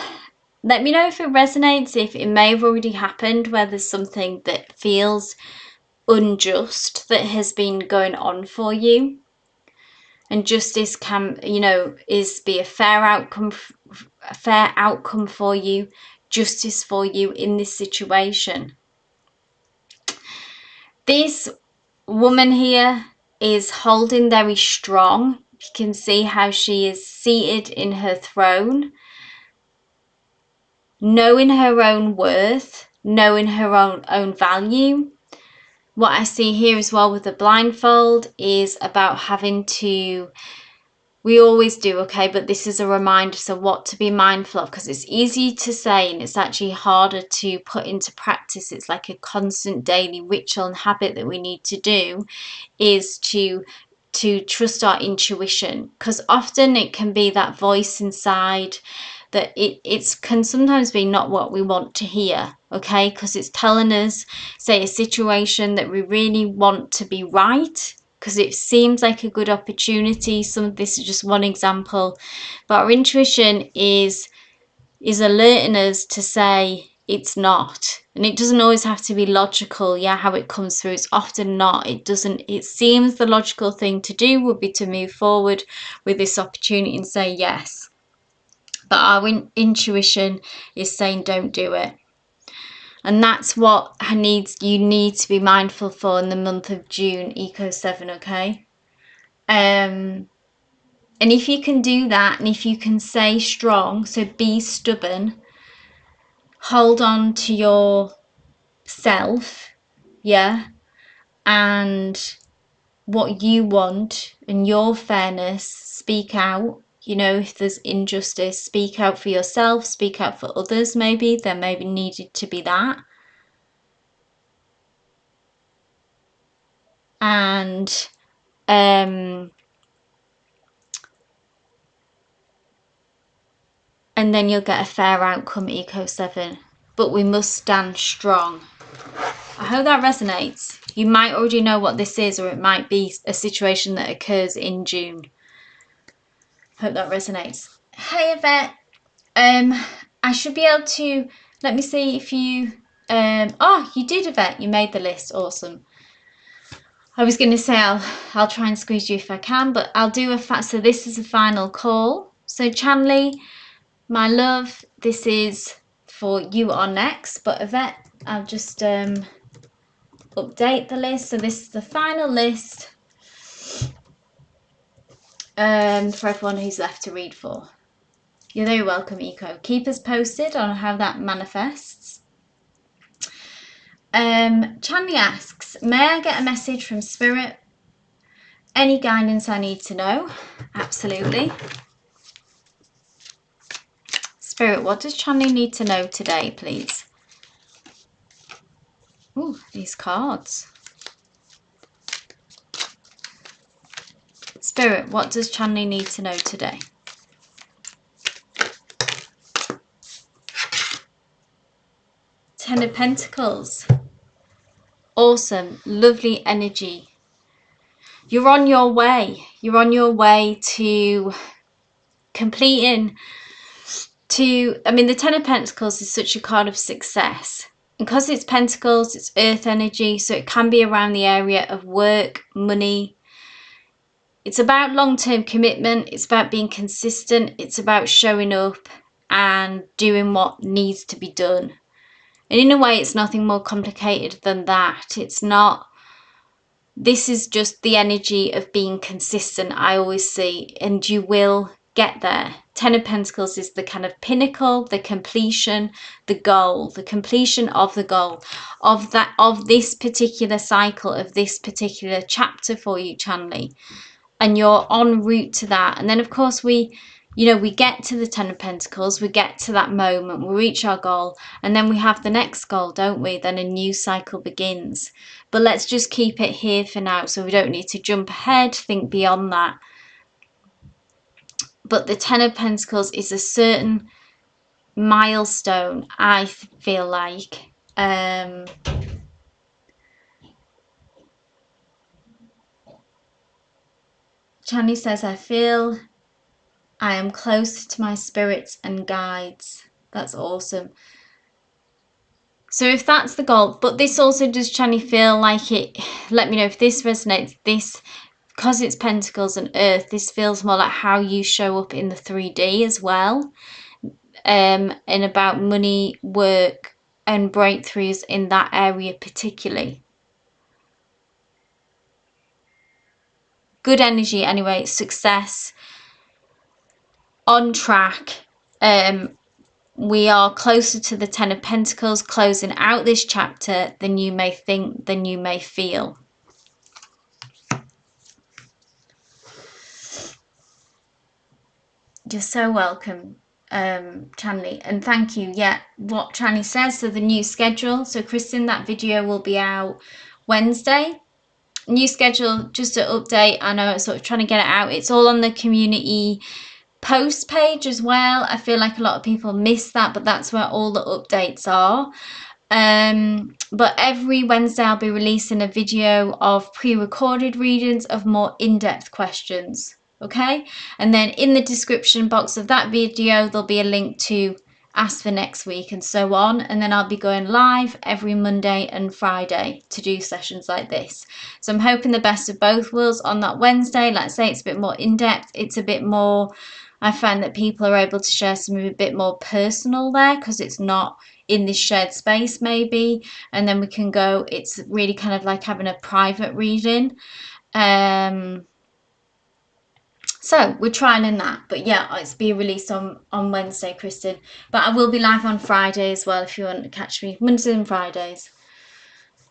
let me know if it resonates, if it may have already happened, where there's something that feels unjust that has been going on for you. And justice can, you know, is be a fair outcome for you, justice for you in this situation. This woman here is holding very strong. You can see how she is seated in her throne, knowing her own worth, knowing her own value. What I see here as well with the blindfold is about having to, we always do, okay, but this is a reminder, so what to be mindful of, because it's easy to say and it's actually harder to put into practice. It's like a constant daily ritual and habit that we need to do, is to trust our intuition, because often it can be that voice inside that it can sometimes be not what we want to hear, okay, because it's telling us, say, a situation that we really want to be right, because it seems like a good opportunity. Some of this is just one example, but our intuition is alerting us to say it's not. And it doesn't always have to be logical, yeah, how it comes through. It's often not. It seems the logical thing to do would be to move forward with this opportunity and say yes, but our intuition is saying don't do it. And that's what you need to be mindful for in the month of June, Eco 7, okay? And if you can do that, and if you can stay strong, so be stubborn, hold on to your self, yeah, and what you want and your fairness, speak out. You know, if there's injustice, speak out for yourself, speak out for others. Maybe there may be needed to be that. And then you'll get a fair outcome, Eco 7. But we must stand strong. I hope that resonates. You might already know what this is, or it might be a situation that occurs in June. Hope that resonates. Hey, Yvette. I should be able to, let me see if you, oh, you did, Yvette. You made the list. Awesome. I was going to say I'll try and squeeze you if I can, but I'll do so this is a final call. So Chanley, my love, this is for you are next, but Yvette, I'll just update the list. So this is the final list for everyone who's left to read for. You're very welcome, Eco. Keep us posted on how that manifests. Chanley asks, may I get a message from Spirit? Any guidance I need to know? Absolutely. Spirit, what does Chanley need to know today, please? Ooh, these cards. Spirit, what does Chanley need to know today? Ten of Pentacles. Awesome, lovely energy. You're on your way. You're on your way to completing I mean, the Ten of Pentacles is such a card of success. And because it's Pentacles, it's earth energy, so it can be around the area of work, money. It's about long-term commitment. It's about being consistent. It's about showing up and doing what needs to be done. And in a way, it's nothing more complicated than that. It's not, this is just the energy of being consistent, I always see, and you will get there. Ten of Pentacles is the kind of pinnacle, the completion, the goal, the completion of the goal of that, of this particular cycle, of this particular chapter for you, Chanley. And you're en route to that. And then of course we get to the Ten of Pentacles, we get to that moment, we reach our goal, and then we have the next goal, don't we? Then a new cycle begins. But let's just keep it here for now, so we don't need to jump ahead, think beyond that. But the Ten of Pentacles is a certain milestone, I feel like. Chani says, I feel I am close to my spirits and guides. That's awesome. So if that's the goal, but this also does, Chani, feel like it, let me know if this resonates, this, because it's Pentacles and Earth, this feels more like how you show up in the 3D as well, and about money, work, and breakthroughs in that area particularly. Good energy anyway, success, on track. We are closer to the Ten of Pentacles, closing out this chapter than you may think, than you may feel. You're so welcome, Chanley, and thank you. Yeah, what Chanley says, so the new schedule. So Kristen, that video will be out Wednesday. New schedule, just an update. I know I'm sort of trying to get it out. It's all on the community post page as well. I feel like a lot of people miss that, but that's where all the updates are. But every Wednesday I'll be releasing a video of pre-recorded readings of more in-depth questions, okay? And then in the description box of that video there'll be a link to ask for next week and so on, and then I'll be going live every Monday and Friday to do sessions like this. So I'm hoping the best of both worlds on that Wednesday. Like I say, it's a bit more in-depth, it's a bit more, I find that people are able to share something a bit more personal there because it's not in this shared space maybe, and then we can go, it's really kind of like having a private reading. So we're trialing that, but yeah, it's being released on Wednesday, Kristen, but I will be live on Friday as well if you want to catch me, Mondays and Fridays.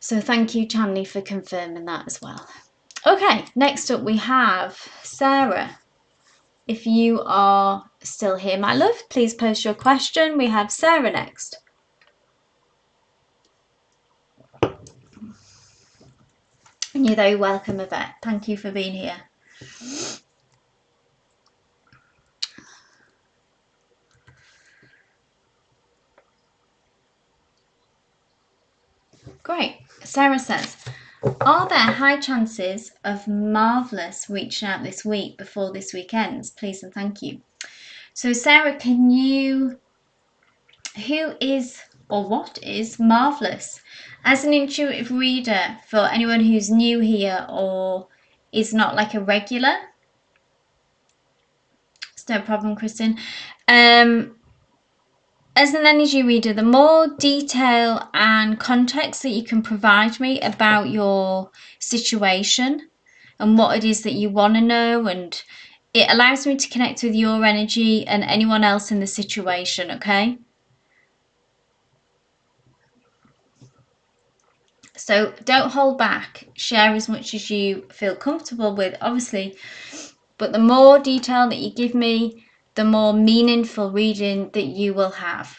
So thank you, Chanley, for confirming that as well. Okay, next up we have Sarah. If you are still here, my love, please post your question. We have Sarah next. And you're very welcome, Yvette. Thank you for being here. Great. Sarah says, are there high chances of Marvellous reaching out this week before this week ends? Please and thank you. So Sarah, can you, who is or what is Marvellous? As an intuitive reader, for anyone who's new here or is not like a regular, it's no problem, Kristen. As an energy reader, the more detail and context that you can provide me about your situation and what it is that you want to know, and it allows me to connect with your energy and anyone else in the situation, okay? So don't hold back. Share as much as you feel comfortable with, obviously, but the more detail that you give me, the more meaningful reading that you will have.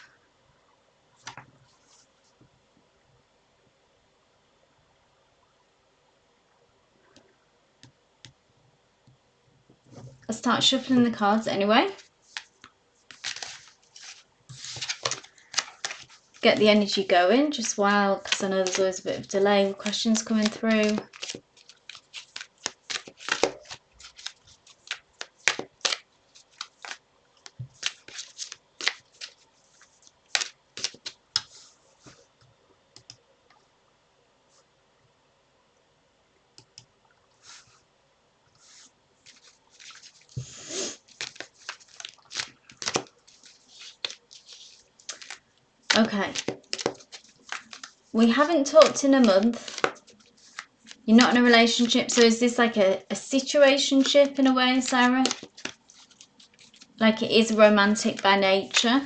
I'll start shuffling the cards anyway. get the energy going just while, because I know there's always a bit of delay with questions coming through. Okay. We haven't talked in a month. You're not in a relationship. So is this like a situationship in a way, Sarah? Like it is romantic by nature?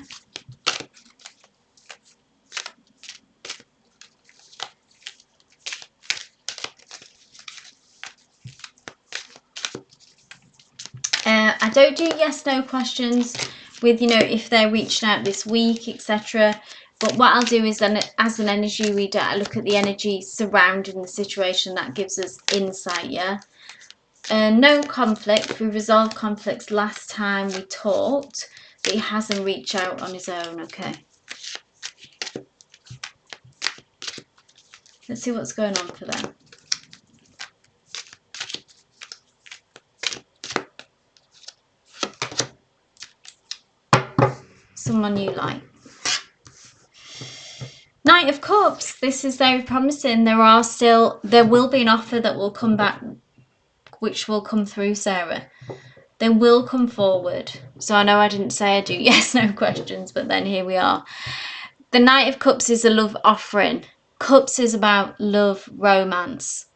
I don't do yes/no questions with, you know, if they're reaching out this week, etc. But what I'll do is then, as an energy reader, I look at the energy surrounding the situation. That gives us insight, yeah? No conflict. We resolved conflicts last time we talked, but he hasn't reached out on his own, okay? Let's see what's going on for them. Someone you like. Knight of Cups. This is very promising. There will be an offer that will come back, which will come through, Sarah. They will come forward. So I know I didn't say I do yes/no questions, but then here we are. The Knight of Cups is a love offering. Cups is about love, romance.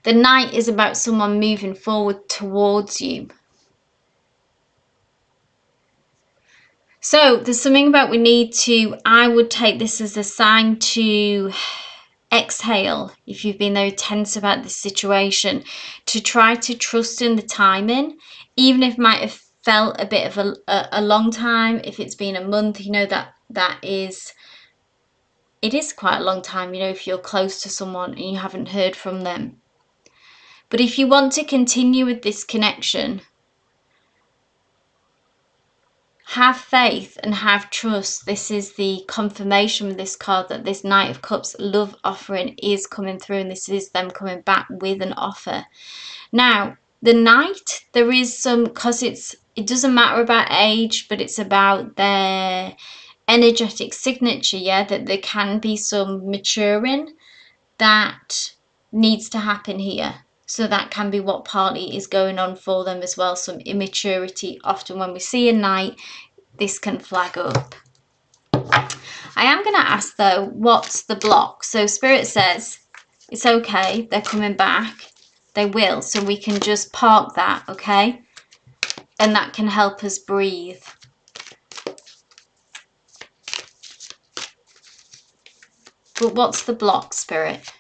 The Knight is about someone moving forward towards you. So there's something about I would take this as a sign to exhale if you've been very tense about this situation, to try to trust in the timing, even if it might have felt a bit of a long time. If it's been a month, you know, it is quite a long time, you know, if you're close to someone and you haven't heard from them. But if you want to continue with this connection, have faith and have trust. This is the confirmation with this card that this Knight of Cups love offering is coming through, and this is them coming back with an offer. Now, the Knight, there is some, because it doesn't matter about age, but it's about their energetic signature, yeah, that there can be some maturing that needs to happen here. So that can be what partly is going on for them as well, some immaturity. Often when we see a Knight, this can flag up. I am going to ask though, what's the block? So Spirit says it's okay, they're coming back, they will, so we can just park that, okay? And that can help us breathe. But what's the block, Spirit?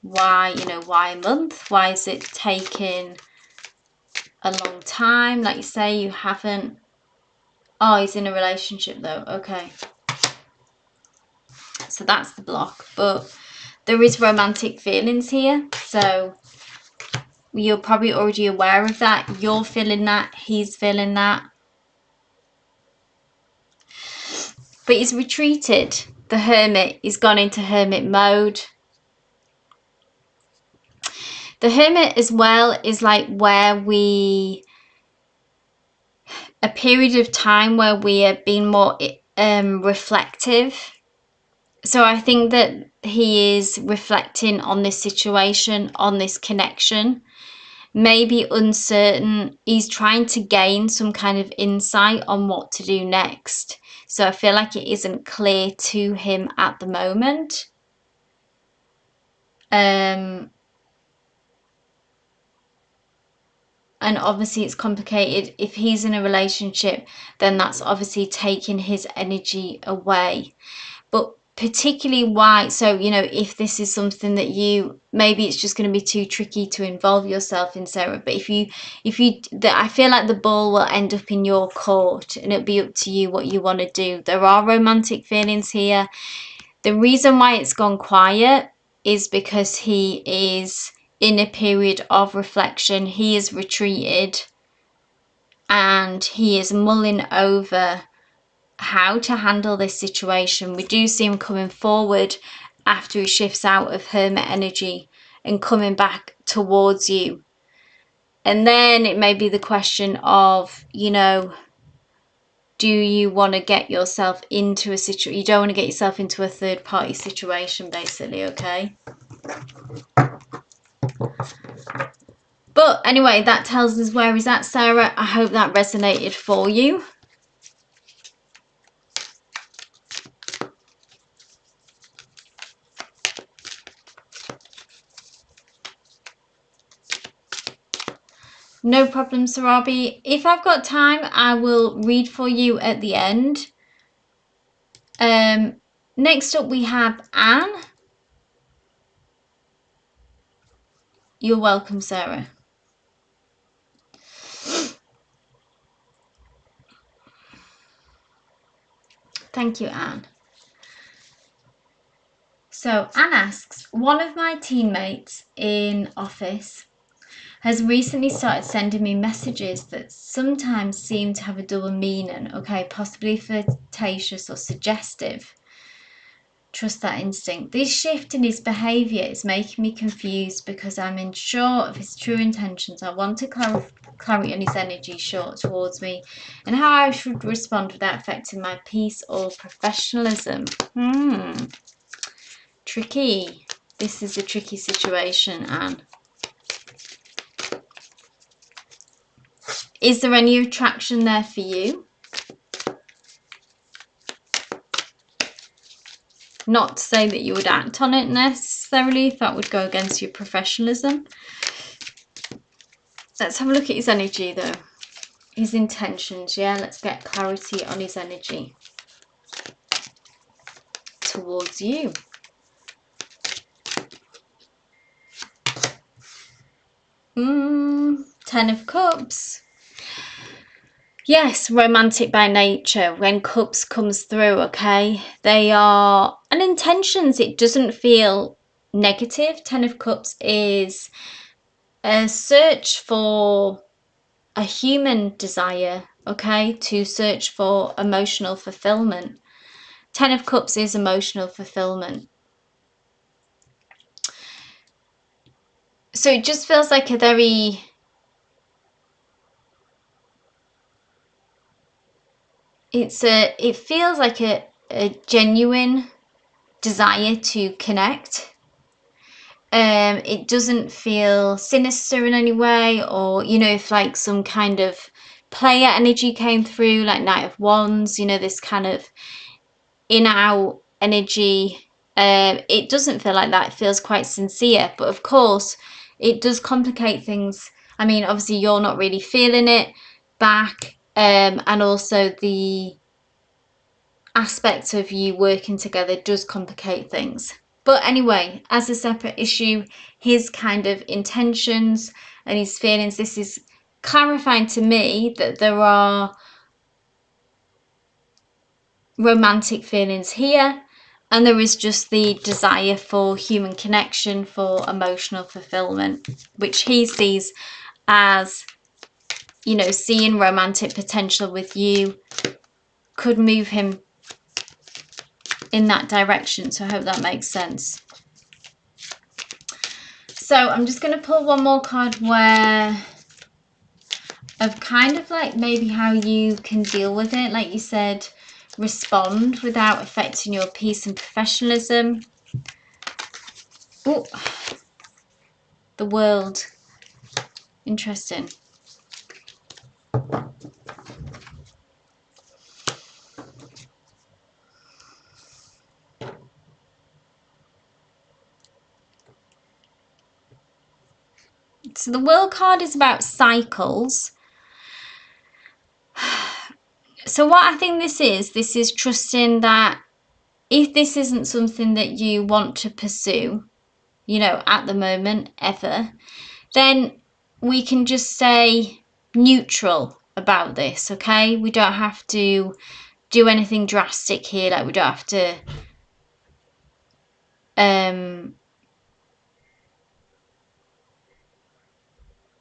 Why, you know, why a month? Why is it taking a long time? Like you say, you haven't. Oh, he's in a relationship though. Okay. So that's the block. But there is romantic feelings here. So you're probably already aware of that. You're feeling that. He's feeling that. But he's retreated. The Hermit. He's gone into hermit mode. The Hermit as well is like where a period of time where we are being more reflective. So I think that he is reflecting on this situation, on this connection, maybe uncertain. He's trying to gain some kind of insight on what to do next. So I feel like it isn't clear to him at the moment. And obviously it's complicated. If he's in a relationship, then that's obviously taking his energy away. But particularly why, so, you know, if this is something that maybe it's just going to be too tricky to involve yourself in, Sarah. But I feel like the ball will end up in your court and it'll be up to you what you want to do. There are romantic feelings here. The reason why it's gone quiet is because he is in a period of reflection. He is retreated and he is mulling over how to handle this situation. We do see him coming forward after he shifts out of hermit energy and coming back towards you. And then it may be the question of, you know, do you want to get yourself into a situation? You don't want to get yourself into a third party situation, basically, okay? But anyway, that tells us where he's at, Sarah. I hope that resonated for you. No problem, Sarabi. If I've got time, I will read for you at the end. Next up, we have Anne. You're welcome, Sarah. Thank you, Anne. So Anne asks, one of my teammates in office has recently started sending me messages that sometimes seem to have a double meaning, okay, possibly flirtatious or suggestive. Trust that instinct. This shift in his behaviour is making me confused because I'm unsure of his true intentions. I want to clarity on his energy short towards me and how I should respond without affecting my peace or professionalism. Tricky. This is a tricky situation, Anne. Is there any attraction there for you? Not to say that you would act on it necessarily, if that would go against your professionalism. Let's have a look at his energy though. His intentions, yeah? Let's get clarity on his energy towards you. Ten of Cups. Yes, romantic by nature. When Cups comes through, okay? They are, and intentions, it doesn't feel negative. Ten of Cups is a search for a human desire, okay? To search for emotional fulfillment. Ten of Cups is emotional fulfillment. So it just feels like a very... It feels like a genuine desire to connect. It doesn't feel sinister in any way, or, you know, if like some kind of player energy came through, like Knight of Wands, you know, this kind of in-out energy. It doesn't feel like that. It feels quite sincere, but of course it does complicate things. I mean, obviously you're not really feeling it back, and also the aspect of you working together does complicate things. But anyway, as a separate issue, his kind of intentions and his feelings, this is clarifying to me that there are romantic feelings here, and there is just the desire for human connection, for emotional fulfillment, which he sees as, you know, seeing romantic potential with you could move him in that direction. So I hope that makes sense. So I'm just going to pull one more card where of kind of like maybe how you can deal with it. Like you said, respond without affecting your peace and professionalism. Oh, the World. Interesting. So the World card is about cycles. So what I think this is trusting that if this isn't something that you want to pursue, you know, at the moment, ever, then we can just stay neutral about this, okay? We don't have to do anything drastic here. Like, we don't have to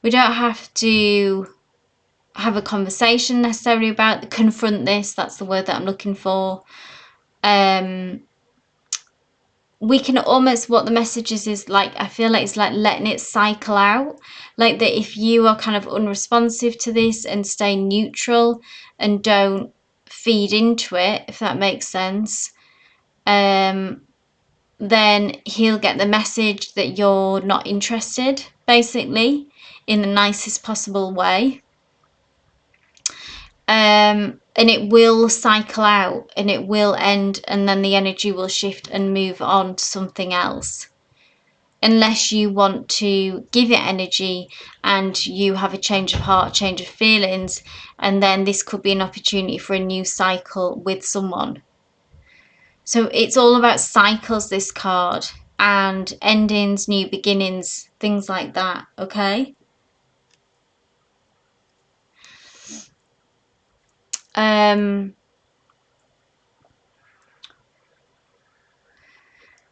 we don't have to have a conversation necessarily about, confront this, that's the word that I'm looking for. We can almost, what the message is like, I feel like it's like letting it cycle out, like that if you are kind of unresponsive to this and stay neutral and don't feed into it, if that makes sense, then he'll get the message that you're not interested, basically, in the nicest possible way. And it will cycle out and it will end, and then the energy will shift and move on to something else, unless you want to give it energy and you have a change of heart, change of feelings, and then this could be an opportunity for a new cycle with someone. So it's all about cycles, this card, and endings, new beginnings, things like that, okay?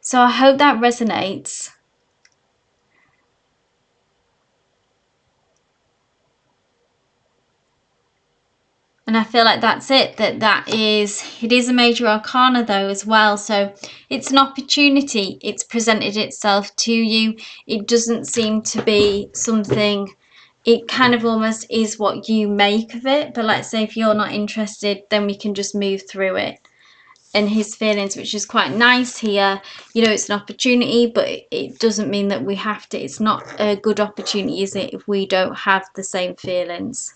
So I hope that resonates. And I feel like that's it, it is a major arcana though as well. So it's an opportunity. It's presented itself to you. It doesn't seem to be something, it kind of almost is what you make of it. But let's say if you're not interested, then we can just move through it. And his feelings, which is quite nice here, you know, it's an opportunity, but it doesn't mean that we have to, it's not a good opportunity, is it, if we don't have the same feelings.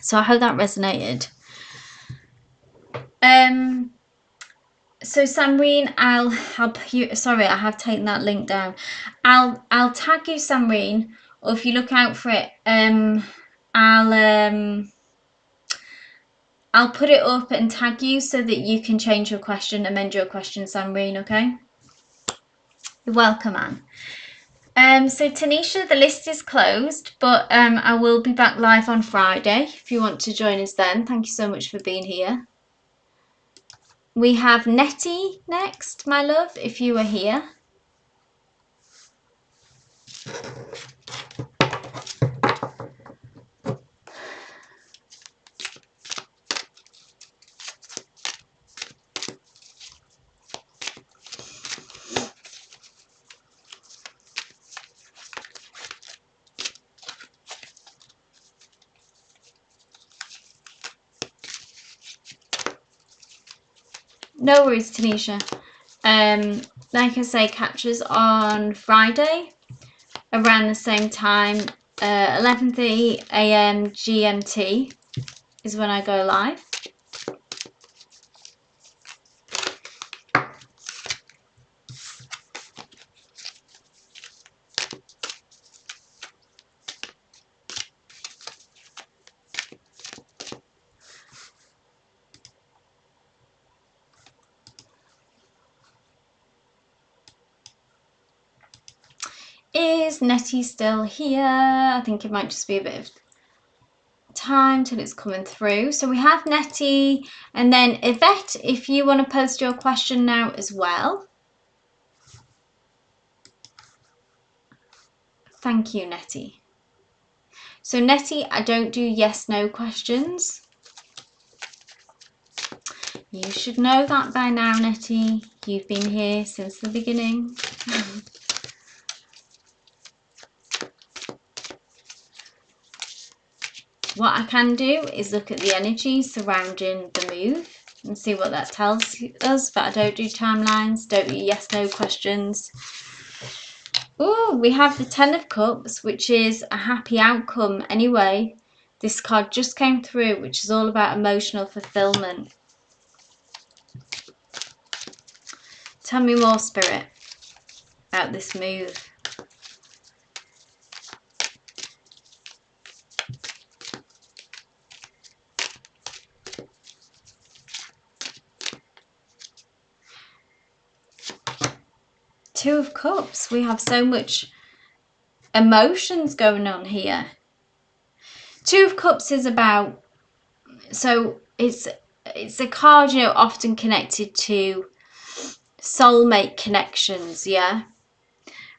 So I hope that resonated. So Samreen, I'll help you. Sorry, I have taken that link down. I'll tag you, Samreen, or if you look out for it, I'll put it up and tag you so that you can change your question, amend your question, Samreen. Okay. You're welcome, Anne. So Tanisha, the list is closed, but I will be back live on Friday if you want to join us then. Thank you so much for being here. We have Nettie next, my love, if you are here. No worries, Tanisha. Like I say, catches on Friday around the same time, 11:30 a.m. GMT is when I go live. Is Nettie still here? I think it might just be a bit of time till it's coming through. So we have Nettie, and then Yvette, if you want to post your question now as well. Thank you, Nettie. So Nettie, I don't do yes/no questions. You should know that by now, Nettie. You've been here since the beginning. What I can do is look at the energy surrounding the move and see what that tells us, but I don't do timelines, don't do yes/no questions. Oh, we have the Ten of Cups, which is a happy outcome anyway. This card just came through, which is all about emotional fulfillment. Tell me more, Spirit, about this move. Two of Cups. We have so much emotions going on here. Two of Cups is about, so it's a card, you know, often connected to soulmate connections, yeah.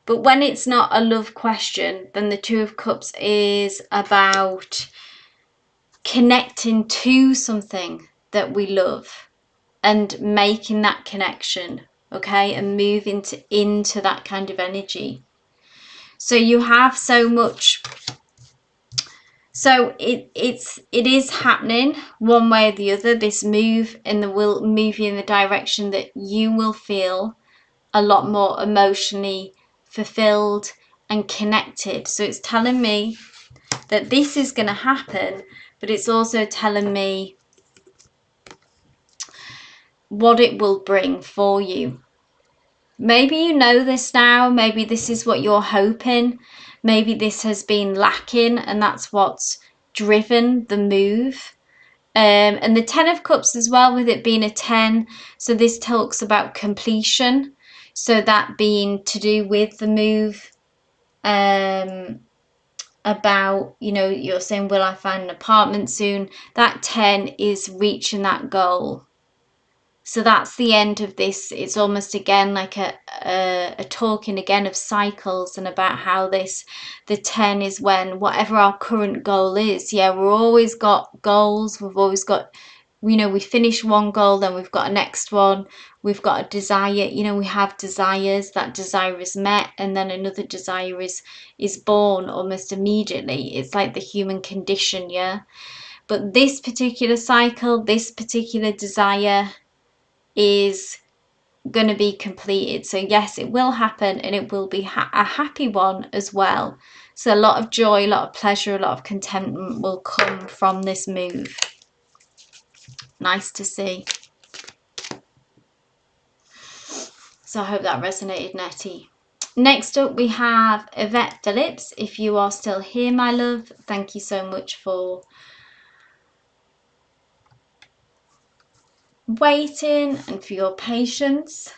But when it's not a love question, then the Two of Cups is about connecting to something that we love and making that connection, okay, and moving into that kind of energy. So you have so much. So it is happening one way or the other. This move will move you in the direction that you will feel a lot more emotionally fulfilled and connected. So it's telling me that this is going to happen, but it's also telling me what it will bring for you. Maybe you know this now, maybe this is what you're hoping, maybe this has been lacking and that's what's driven the move. And the 10 of Cups as well, with it being a 10, so this talks about completion, so that being to do with the move, about, you know, you're saying, will I find an apartment soon? That 10 is reaching that goal. So that's the end of this. It's almost again like a talking again of cycles, and about how the 10 is when whatever our current goal is. Yeah, we've always got goals. We've always got, you know, we finish one goal, then we've got a next one. We've got a desire, you know, we have desires. That desire is met, and then another desire is born almost immediately. It's like the human condition, yeah. But this particular cycle, this particular desire is going to be completed. So yes, it will happen, and it will be a happy one as well. So a lot of joy, a lot of pleasure, a lot of contentment will come from this move. Nice to see. So I hope that resonated, Nettie. Next up we have Yvette Phillips. If you are still here, my love, thank you so much for waiting and for your patience.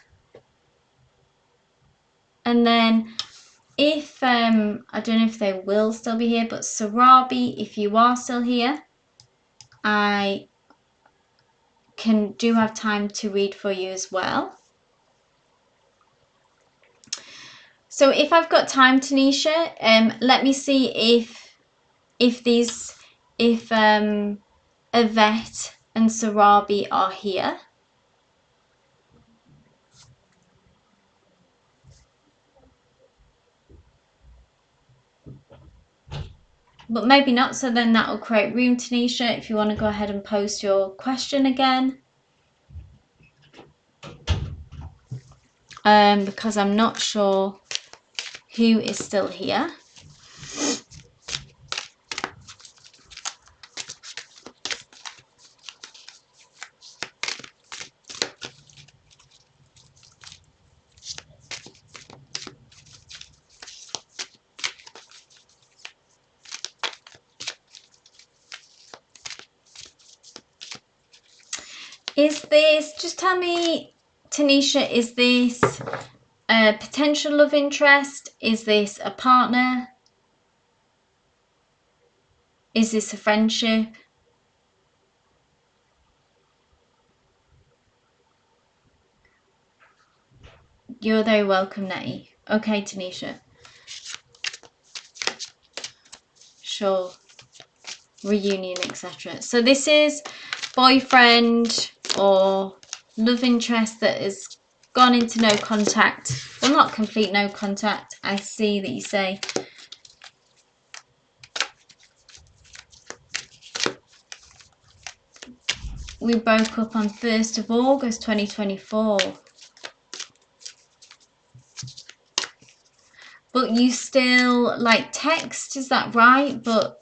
And then if I don't know if they will still be here, but Sarabi, if you are still here, I do have time to read for you as well. So if I've got time, Tanisha, let me see if Yvette and Sarabi are here. But maybe not, so then that will create room, Tanisha, if you want to go ahead and post your question again. Because I'm not sure who is still here. Is this, just tell me, Tanisha, is this a potential love interest? Is this a partner? Is this a friendship? You're very welcome, Nettie. Okay, Tanisha. Sure. Reunion, etc. So this is boyfriend or love interest that has gone into no contact. Well, not complete no contact. I see that you say. We broke up on 1st of August 2024. But you still like text, is that right? But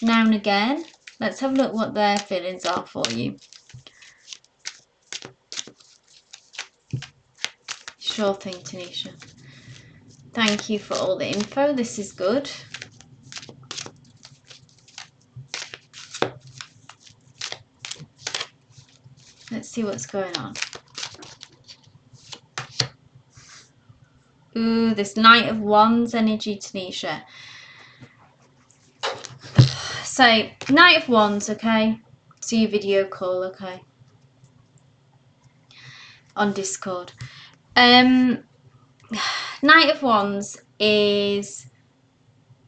now and again. Let's have a look what their feelings are for you. Sure thing, Tanisha. Thank you for all the info. This is good. Let's see what's going on. Ooh, this Knight of Wands energy, Tanisha. So, Knight of Wands, okay? So your video call, okay? On Discord. Knight of Wands is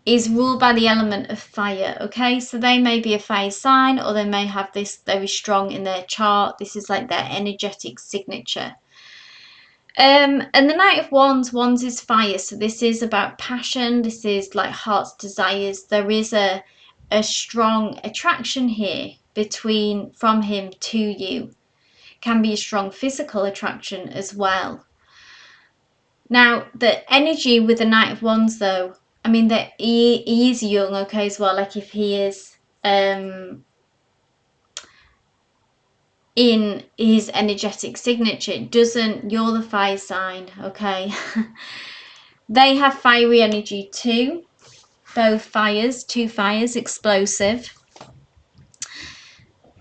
is ruled by the element of fire, okay? So they may be a fire sign, or they may have this very strong in their chart. This is like their energetic signature. And the Knight of Wands is fire, so this is about passion. This is like heart's desires. There is a strong attraction here from him to you. Can be a strong physical attraction as well. Now, the energy with the Knight of Wands, though, I mean, that he is young, okay, as well. Like if he is in his energetic signature, it doesn't, you're the fire sign, okay? They have fiery energy too. Both fires, two fires, explosive.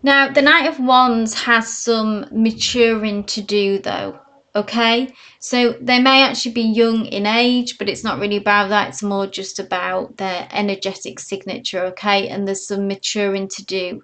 Now, the Knight of Wands has some maturing to do, though, okay? So they may actually be young in age, but it's not really about that. It's more just about their energetic signature, okay? And there's some maturing to do.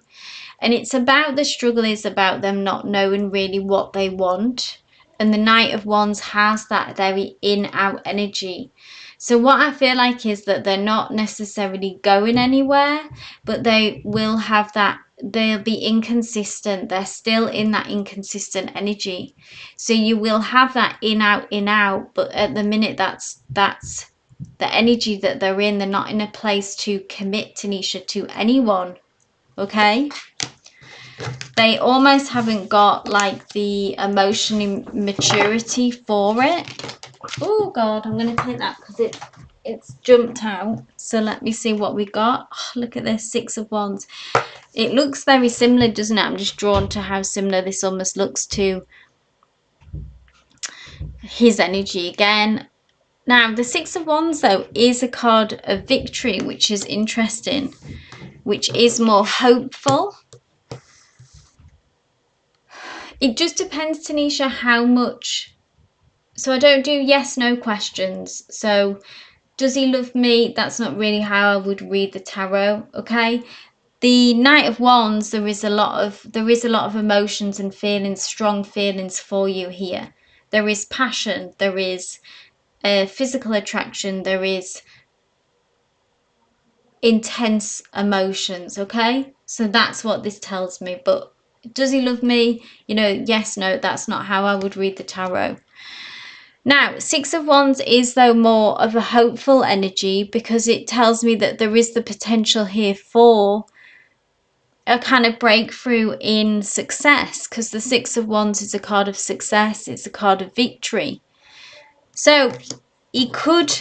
And it's about, the struggle is about them not knowing really what they want. And the Knight of Wands has that very in-out energy. So what I feel like is that they're not necessarily going anywhere, but they will have that, they'll be inconsistent. They're still in that inconsistent energy. So you will have that in out, but at the minute that's the energy that they're in. They're not in a place to commit, Tanisha, to anyone. Okay? They almost haven't got like the emotional maturity for it. Oh God, I'm going to take that because it's jumped out. So let me see what we got. Oh, look at this, Six of Wands. It looks very similar, doesn't it? I'm just drawn to how similar this almost looks to his energy again. Now, the Six of Wands, though, is a card of victory, which is interesting, which is more hopeful. It just depends, Tanisha, how much. So I don't do yes, no questions. So does he love me? That's not really how I would read the tarot, okay? The Knight of Wands, there is a lot of emotions and feelings, strong feelings for you here. There is passion, there is physical attraction, there is intense emotions, okay? So that's what this tells me. But does he love me? You know, yes, no, that's not how I would read the tarot. Now, Six of Wands is, though, more of a hopeful energy because it tells me that there is the potential here for a kind of breakthrough in success, because the Six of Wands is a card of success. It's a card of victory. So he could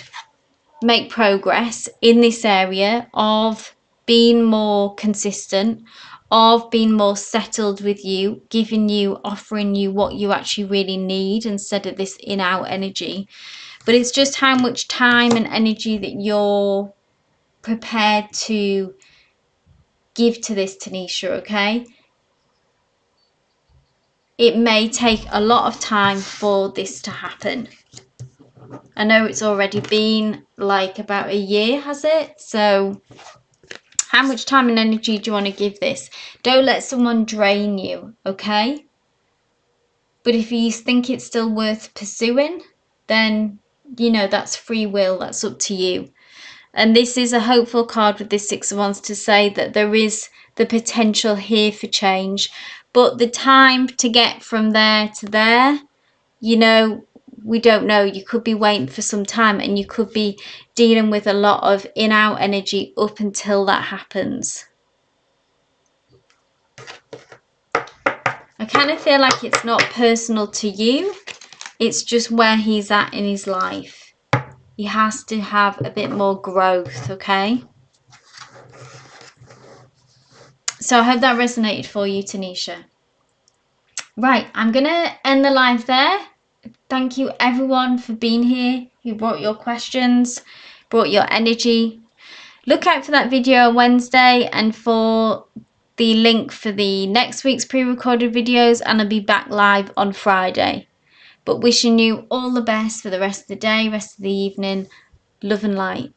make progress in this area of being more consistent, of being more settled with you, giving you, offering you what you actually really need instead of this in-out energy. But it's just how much time and energy that you're prepared to give to this, Tanisha, okay? It may take a lot of time for this to happen. I know it's already been like about a year, has it? So how much time and energy do you want to give this? Don't let someone drain you, okay? But if you think it's still worth pursuing, then, you know, that's free will. That's up to you. And this is a hopeful card with this Six of Wands to say that there is the potential here for change. But the time to get from there to there, you know, we don't know. You could be waiting for some time and you could be dealing with a lot of in-out energy up until that happens. I kind of feel like it's not personal to you. It's just where he's at in his life. He has to have a bit more growth, okay? So I hope that resonated for you, Tanisha. Right, I'm going to end the live there. Thank you, everyone, for being here. You brought your questions, brought your energy. Look out for that video on Wednesday and for the link for the next week's pre-recorded videos, and I'll be back live on Friday. But wishing you all the best for the rest of the day, rest of the evening. Love and light.